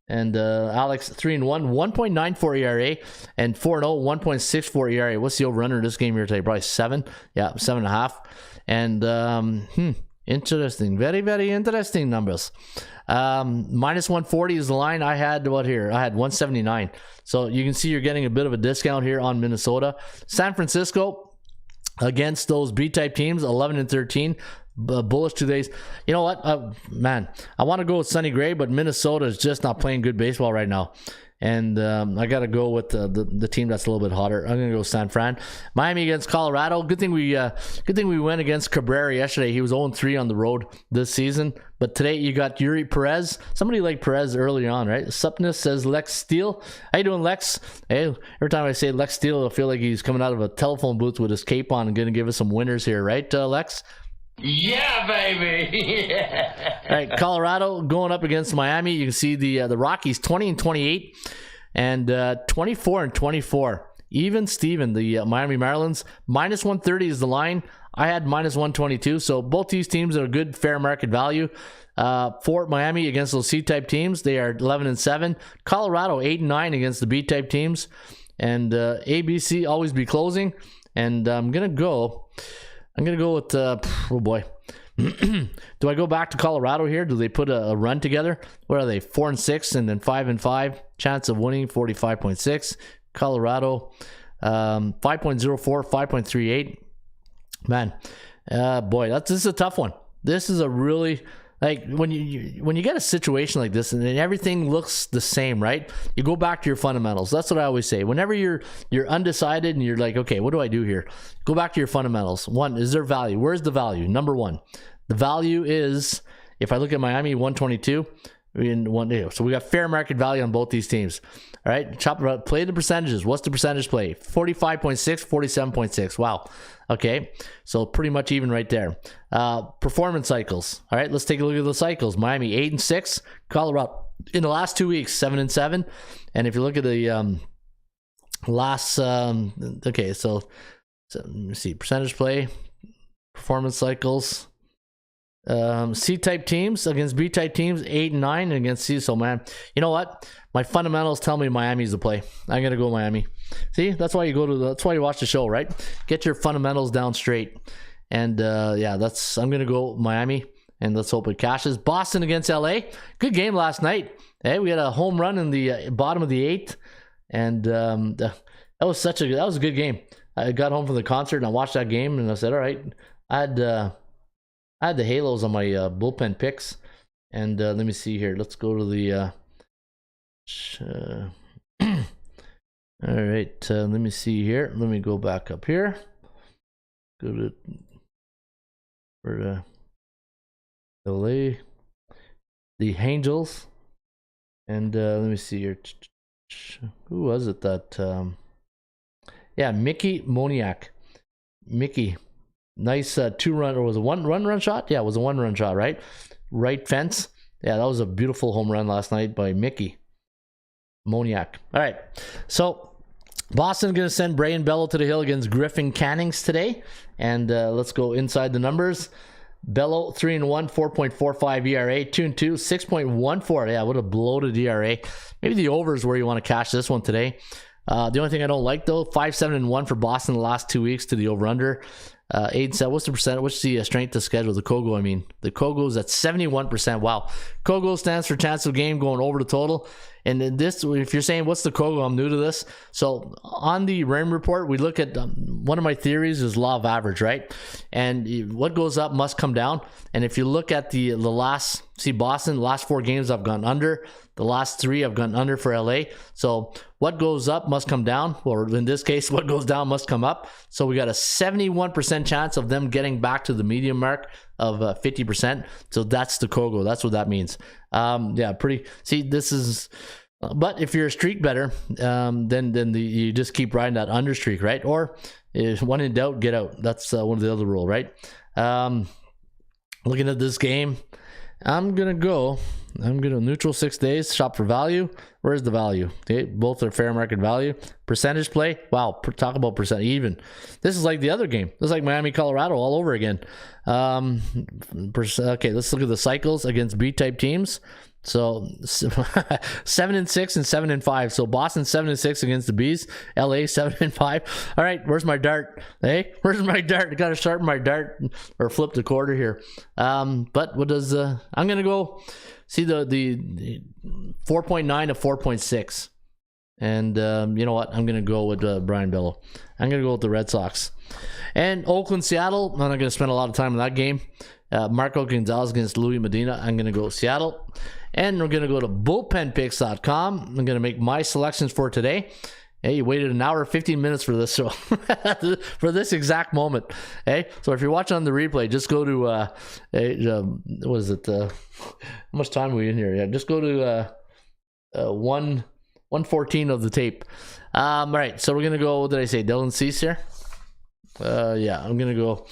Speaker 1: And Alex 3-1, 1.94 ERA, and 4-0, 1.64 ERA. What's the over-under in this game here today? Probably 7. Yeah, 7.5. And interesting, very, very interesting numbers. Minus 140 is the line. I had what here? I had 179. So you can see you're getting a bit of a discount here on Minnesota. San Francisco against those B-type teams, 11-13. Bullish 2 days. You know what, man, I want to go with Sonny Gray, but Minnesota is just not playing good baseball right now, and I gotta go with the team that's a little bit hotter. I'm gonna go San Fran. Miami against Colorado. Good thing we went against Cabrera yesterday. He was 0-3 on the road this season, but today you got Yuri Perez. Somebody like Perez early on, right? Supness says Lex Steele. How you doing, Lex? Hey, every time I say Lex Steele, I feel like he's coming out of a telephone booth with his cape on and gonna give us some winners here, right, Lex?
Speaker 3: Yeah, baby. Yeah.
Speaker 1: All right, Colorado going up against Miami. You can see the Rockies 20-28 and 24-24. Even Steven, the Miami Marlins, minus 130 is the line. I had minus 122. So both these teams are good fair market value. For Miami against those C-type teams, they are 11-7. Colorado 8-9 against the B-type teams. And ABC always be closing. And I'm gonna go with, oh boy. Do I go back to Colorado here? Do they put a run together? What are they, 4-6 and then 5-5? Chance of winning, 45.6. Colorado, 5.04, 5.38. Man, boy, this is a tough one. This is a really... Like when you get a situation like this and then everything looks the same, right? You go back to your fundamentals. That's what I always say. Whenever you're undecided and you're like, okay, what do I do here? Go back to your fundamentals. One, is there value? Where's the value? Number one, the value is, if I look at Miami, 122 in 1 day. So we got fair market value on both these teams. All right, play the percentages. What's the percentage play? 45.6, 47.6. Wow. Okay, so pretty much even right there. Performance cycles. All right, let's take a look at the cycles. Miami 8-6, Colorado in the last 2 weeks 7-7, and if you look at the last, okay, so let me see, percentage play, performance cycles. C-type teams against B-type teams 8-9, and against C. So man, you know what? My fundamentals tell me Miami's the play. I'm gonna go Miami. See, that's why you watch the show, right? Get your fundamentals down straight. And yeah, I'm gonna go Miami, and let's hope it cashes. Boston against LA. Good game last night. Hey, we had a home run in the bottom of the 8th, and that was a good game. I got home from the concert and I watched that game, and I said, all right, I had the Halos on my bullpen picks, and let me see here. Let's go to the. All right, let me see here. Let me go back up here. Go to for LA, the Angels, and let me see here. Who was it that? Yeah, Mickey Moniak. Mickey. Nice 2-run, or was it one run shot? Yeah, it was a 1-run shot, right? Right fence. Yeah, that was a beautiful home run last night by Mickey Moniak. All right, so Boston going to send Brayan Bello to the hill against Griffin Cannings today. And let's go inside the numbers. Bello 3-1, 4.45 ERA, 2-2, 6.14. Yeah, what a bloated ERA. Maybe the over is where you want to cash this one today. The only thing I don't like though, 5-7-1 for Boston the last 2 weeks to the over/under. 8-7. What's the percent? What's the strength of schedule? The Kogo, I mean. The Kogo is at 71%. Wow. Kogo stands for chance of game going over the total. And then this, if you're saying, what's the Kogo? I'm new to this. So on the RAM report, we look at one of my theories is law of average, right? And what goes up must come down. And if you look at the last, see Boston, the last 4 games I've gone under. The last 3 I've gone under for LA. So what goes up must come down, or in this case, what goes down must come up. So we got a 71% chance of them getting back to the medium mark of 50%. So that's the Kogo. That's what that means. Yeah, pretty. See, this is. But if you're a streak better, then you just keep riding that under streak, right? Or if one in doubt, get out. That's one of the other rule, right? Looking at this game, I'm gonna neutral 6 days, shop for value. Where's the value? Okay, both are fair market value. Percentage play, wow, talk about percent even. This is like the other game. This is like Miami, Colorado all over again. Okay, let's look at the cycles against B-type teams. So 7-6 and 7-5. So Boston 7-6 against the Bees. LA 7-5. All right, where's my dart? Hey, where's my dart? I gotta sharpen my dart or flip the quarter here. But what does I'm gonna go see the 4.9 to 4.6. And you know what? I'm gonna go with Brayan Bello. I'm gonna go with the Red Sox. And Oakland, Seattle. I'm not gonna spend a lot of time on that game. Marco Gonzalez against Louis Medina. I'm gonna go Seattle. And we're going to go to bullpenpicks.com. I'm going to make my selections for today. Hey, you waited an hour, 15 minutes for this, so for this exact moment. Hey, so if you're watching on the replay, just go to, what is it? How much time are we in here? Yeah, just go to 114 of the tape. All right, so we're going to go, what did I say? Dylan Cease here? Yeah, I'm going to go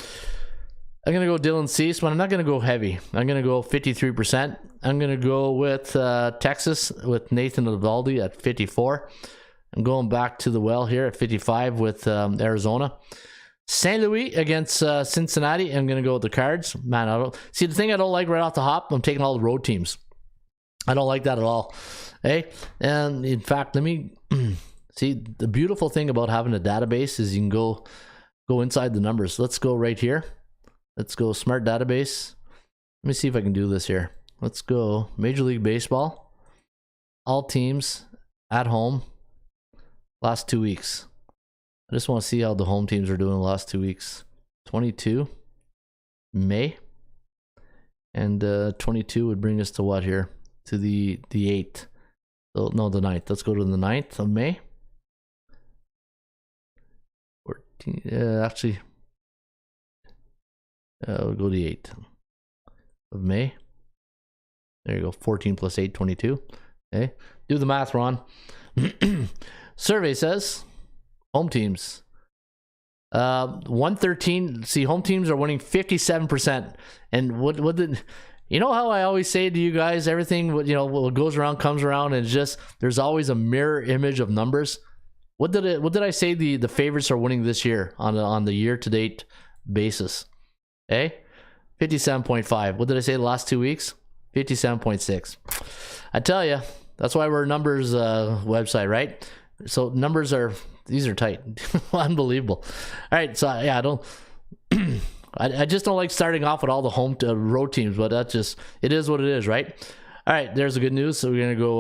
Speaker 1: Dylan Cease, but I'm not going to go heavy. I'm going to go 53%. I'm going to go with Texas with Nathan Eovaldi at 54. I'm going back to the well here at 55 with Arizona. St. Louis against Cincinnati. I'm going to go with the Cards. Man, I don't see the thing I don't like right off the hop. I'm taking all the road teams. I don't like that at all. Hey, and in fact, let me see the beautiful thing about having a database is you can go inside the numbers. Let's go right here. Let's go smart database. Let me see if I can do this here. Let's go Major League Baseball. All teams at home last 2 weeks. I just want to see how the home teams are doing the last 2 weeks. 22 May. And 22 would bring us to what here? To the 8th. So, no, the 9th. Let's go to the 9th of May. 14, actually... we'll go to the 8th of May. There you go. 14 plus 8, 22. Okay. Do the math, Ron. Survey says home teams. 113. See, home teams are winning 57%. And what did... You know how I always say to you guys, everything, what goes around comes around, and it's just, there's always a mirror image of numbers. What did I say the favorites are winning this year on the year-to-date basis? Hey, 57.5. What did I say the last 2 weeks? 57.6. I tell you, that's why we're a numbers website, right? So these are tight. Unbelievable. All right, so yeah, I just don't like starting off with all the home to road teams, but it is what it is, right? All right, there's the good news. So we're going to go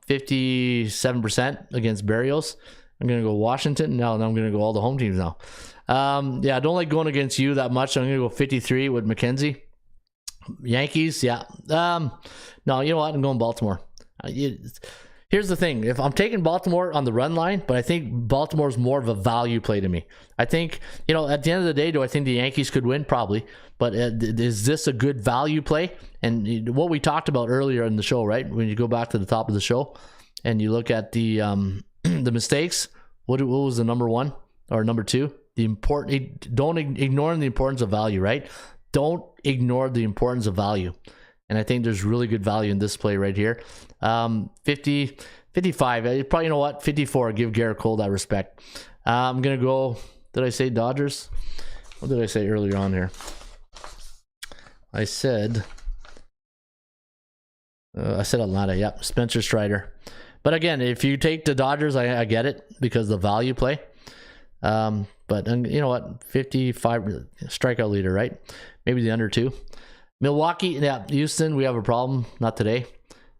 Speaker 1: 57% against Barrios. I'm going to go Washington. Now I'm going to go all the home teams now. Yeah, I don't like going against you that much. I'm going to go 53 with McKenzie. Yankees, yeah. No, you know what? I'm going Baltimore. Here's the thing. If I'm taking Baltimore on the run line, but I think Baltimore's more of a value play to me. I think, at the end of the day, do I think the Yankees could win? Probably. But is this a good value play? And what we talked about earlier in the show, right? When you go back to the top of the show and you look at the the mistakes, what was the number one or number two? Don't ignore the importance of value, right? Don't ignore the importance of value. and I think there's really good value in this play right here. 50, 55. Probably, you know what? 54. Give Garrett Cole that respect. I'm gonna go. Did I say Dodgers? What did I say earlier on here? I said Atlanta. Yep, Spencer Strider. But again, if you take the Dodgers, I get it because the value play. But you know what? 55 strikeout leader, right? Maybe the under 2. Milwaukee, yeah, Houston, we have a problem. Not today.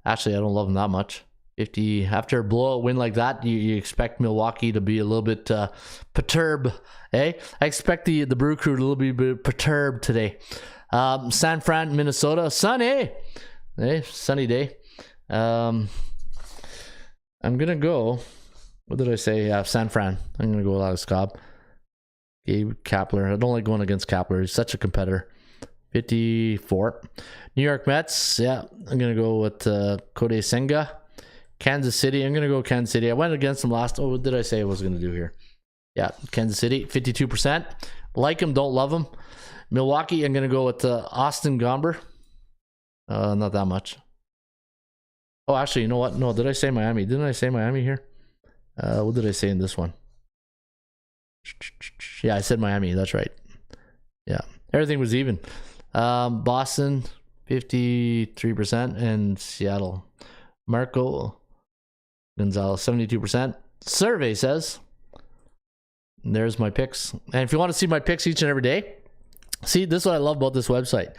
Speaker 1: Actually, I don't love them that much. 50 after a blowout win like that, you expect Milwaukee to be a little bit perturbed, eh? I expect the Brew Crew to a little bit perturbed today. San Fran, Minnesota, sunny, sunny day. I'm gonna go. What did I say? Yeah, San Fran. I'm gonna go with Alex Cobb. Gabe Kapler. I don't like going against Kapler. He's such a competitor. 54. New York Mets. Yeah, I'm gonna go with Kodai Senga. Kansas City. I'm gonna go Kansas City. I went against them last. Oh, what did I say I was gonna do here? Yeah, Kansas City. 52%. Like him, don't love him. Milwaukee. I'm gonna go with Austin Gomber. Not that much. Oh, actually, you know what? No, did I say Miami? Didn't I say Miami here? What did I say in this one? Yeah, I said Miami. That's right. Yeah, everything was even. Boston, 53%, and Seattle. Marco Gonzalez, 72%. Survey says. And there's my picks. And if you want to see my picks each and every day, see, this is what I love about this website.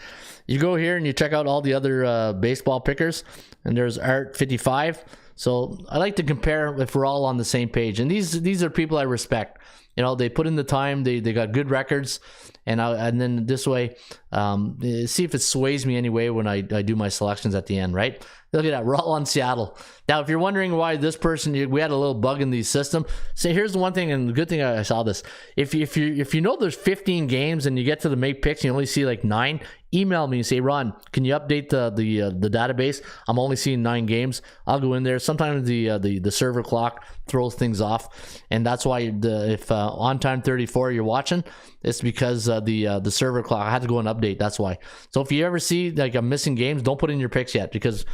Speaker 1: You go here and you check out all the other baseball pickers, and there's Art 55. So I like to compare if we're all on the same page. And these are people I respect. You know, they put in the time. They got good records, and then this way, see if it sways me anyway when I do my selections at the end. Right? Look at that. We're all on Seattle. Now, if you're wondering why this person, we had a little bug in the system. So here's the one thing, and the good thing I saw this. If you know there's 15 games and you get to the make picks, and you only see like 9. Email me and say, Ron, can you update the database? I'm only seeing 9 games. I'll go in there. Sometimes the server clock throws things off, and that's why if on time 34 you're watching, it's because the server clock. I had to go and update. That's why. So if you ever see like a missing games, don't put in your picks yet because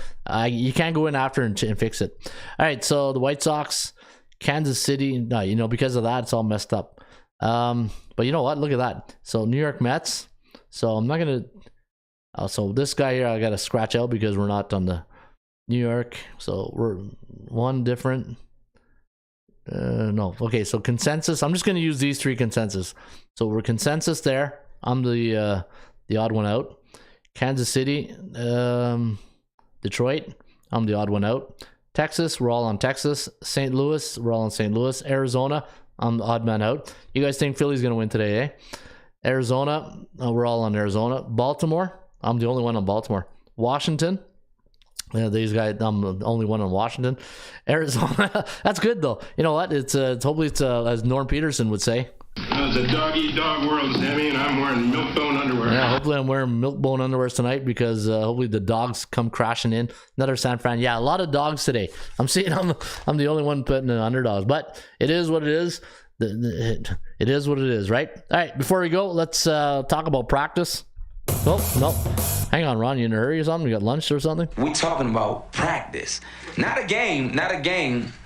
Speaker 1: you can't go in after and fix it. All right. So the White Sox, Kansas City. No, you know, because of that, it's all messed up. But you know what? Look at that. So New York Mets. So I'm not gonna. So this guy here, I gotta scratch out because we're not on the New York. So we're one different. No. Okay. So consensus. I'm just gonna use these 3 consensus. So we're consensus there. I'm the odd one out. Kansas City, Detroit. I'm the odd one out. Texas. We're all on Texas. St. Louis. We're all on St. Louis. Arizona. I'm the odd man out. You guys think Philly's gonna win today, eh? Arizona, we're all on Arizona. Baltimore, I'm the only one on Baltimore. Washington, these guys, I'm the only one on Washington. Arizona, that's good though. You know what? It's hopefully it's as Norm Peterson would say.
Speaker 5: It's a dog-eat-dog world, Sammy, and I'm wearing milk-bone underwear.
Speaker 1: Yeah, hopefully I'm wearing milk-bone underwear tonight because hopefully the dogs come crashing in. Another San Fran. Yeah, a lot of dogs today. I'm seeing I'm the only one putting in underdogs, but it is what it is. It is what it is, right? All right, before we go, let's talk about practice. Oh, no. Hang on, Ron. You in a hurry or something? You got lunch or something?
Speaker 7: We talking about practice. Not a game.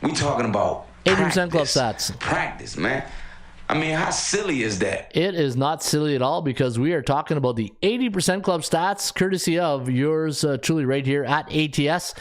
Speaker 7: We talking about
Speaker 1: 80% club stats.
Speaker 7: Practice, man. I mean, how silly is that?
Speaker 1: It is not silly at all because we are talking about the 80% club stats, courtesy of yours truly right here at ATS.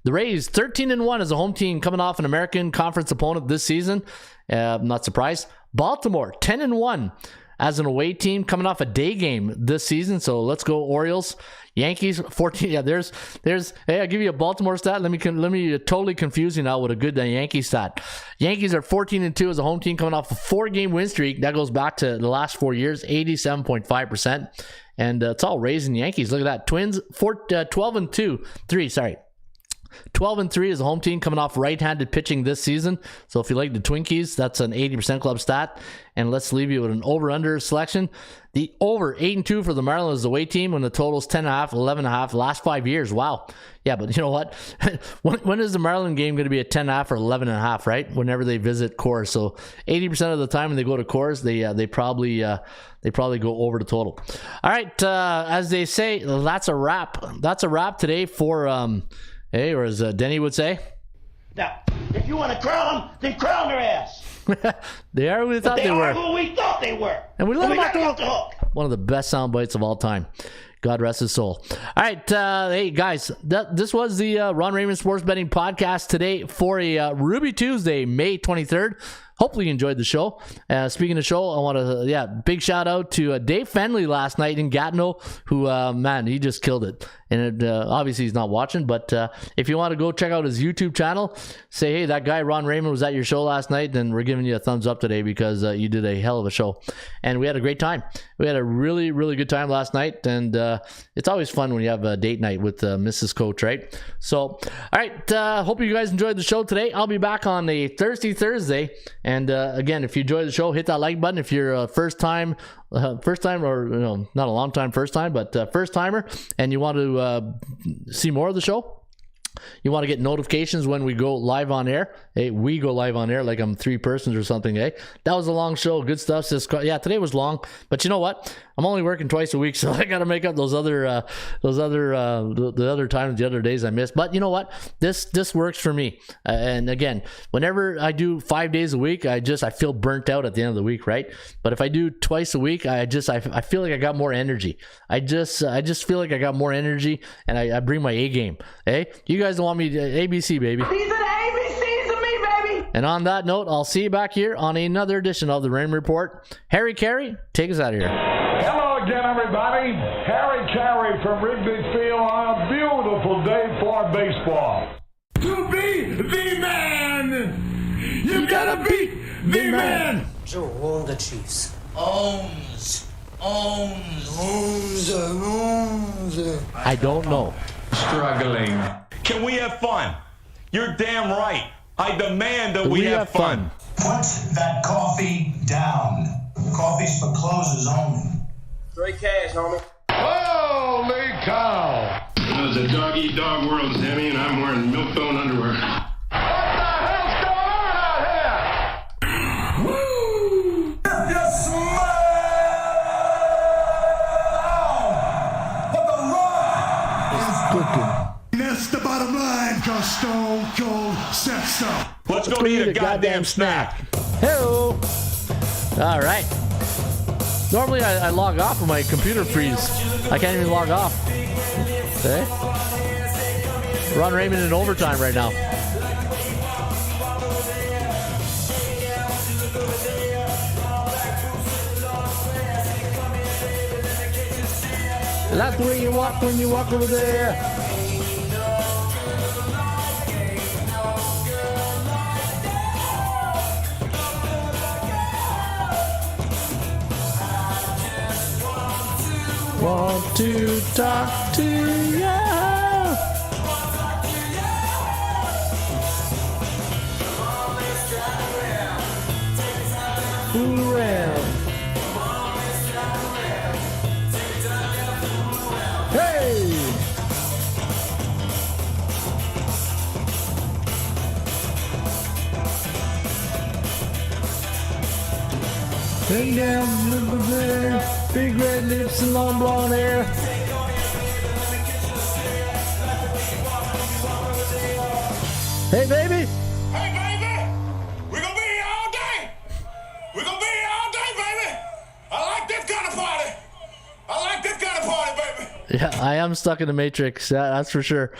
Speaker 1: The Rays, 13-1 as a home team coming off an American Conference opponent this season. Not surprised. Baltimore, 10-1 as an away team coming off a day game this season. So let's go Orioles. Yankees, 14. Yeah, there's. Hey, I'll give you a Baltimore stat. Let me totally confuse you now with a good Yankee stat. Yankees are 14-2 as a home team coming off a 4-game win streak. That goes back to the last 4 years, 87.5%. And it's all Rays and Yankees. Look at that. Twins, 12-2. 3, sorry. 12-3 is a home team coming off right-handed pitching this season. So if you like the Twinkies, that's an 80% club stat. And let's leave you with an over-under selection. The over 8-2 for the Marlins is the away team when the total's 10.5, 11.5 last 5 years. Wow. Yeah, but you know what? when is the Marlin game going to be a 10.5 or 11.5, right? Whenever they visit Coors. So 80% of the time when they go to Coors, they probably go over the total. All right, as they say, that's a wrap. That's a wrap today for hey, or as Denny would say.
Speaker 3: Now, if you want to crown them, then crown their ass.
Speaker 1: They are who we thought they were.
Speaker 3: Who we thought they were.
Speaker 1: And we let them
Speaker 3: off the hook.
Speaker 1: One of the best sound bites of all time. God rest his soul. All right, hey guys, this was the Ron Raymond Sports Betting Podcast today for a Ruby Tuesday, May 23rd. Hopefully you enjoyed the show. Speaking of show, I want to, big shout out to Dave Fenley last night in Gatineau, who, man, he just killed it. And obviously he's not watching, but if you want to go check out his YouTube channel, say, hey, that guy Ron Raymond was at your show last night, then we're giving you a thumbs up today because you did a hell of a show. And we had a great time. We had a really, really good time last night, and it's always fun when you have a date night with Mrs. Coach, right? So, all right, hope you guys enjoyed the show today. I'll be back on a Thursday. And again, if you enjoyed the show, hit that like button. If you're a first time or not a long time first time, but first timer, and you want to see more of the show, you want to get notifications when we go live on air. Hey, we go live on air like I'm 3 persons or something. Hey, that was a long show. Good stuff. Yeah, today was long, but you know what? I'm only working twice a week, so I got to make up the other times, the other days I missed. But you know what? This works for me. And again, whenever I do 5 days a week, I feel burnt out at the end of the week, right? But if I do twice a week, I feel like I got more energy. I just feel like I got more energy, and I bring my A game. Hey, you guys don't want me to ABC, baby.
Speaker 3: These are the ABCs of me, baby.
Speaker 1: And on that note, I'll see you back here on another edition of the Raymond Report. Harry Carey, take us out of here.
Speaker 4: Hello again, everybody. Harry Carey from Wrigley Field on a beautiful day for baseball.
Speaker 2: To be the man, you gotta be the man.
Speaker 8: Joe, own the Chiefs.
Speaker 3: Owns.
Speaker 1: I don't know.
Speaker 2: Struggling.
Speaker 9: Can we have fun? You're damn right. I demand that we have fun.
Speaker 10: Put that coffee down. Coffee's for closers only.
Speaker 6: Straight cash, homie.
Speaker 4: Holy cow!
Speaker 5: It's a dog-eat-dog world, Sammy, and I'm wearing milk-bone underwear.
Speaker 4: What the hell's going on out here? Woo!
Speaker 10: If you smile, but the rock is cooking.
Speaker 2: That's the bottom line, cause Stone Cold said so.
Speaker 9: Let's go eat a goddamn snack.
Speaker 1: Hello. All right. Normally I log off when my computer freezes. I can't even log off. Okay. Ron Raymond in overtime right now. That's the way you walk when you walk over there. Want to talk to you. Fool around. Hey! Hang down, little there. Big red lips and long blonde hair. Hey, baby.
Speaker 2: Hey, baby! We're gonna be here all day! We're gonna be here all day, baby! I like this kind of party! I like this kind of party, baby!
Speaker 1: Yeah, I am stuck in the Matrix. That's for sure.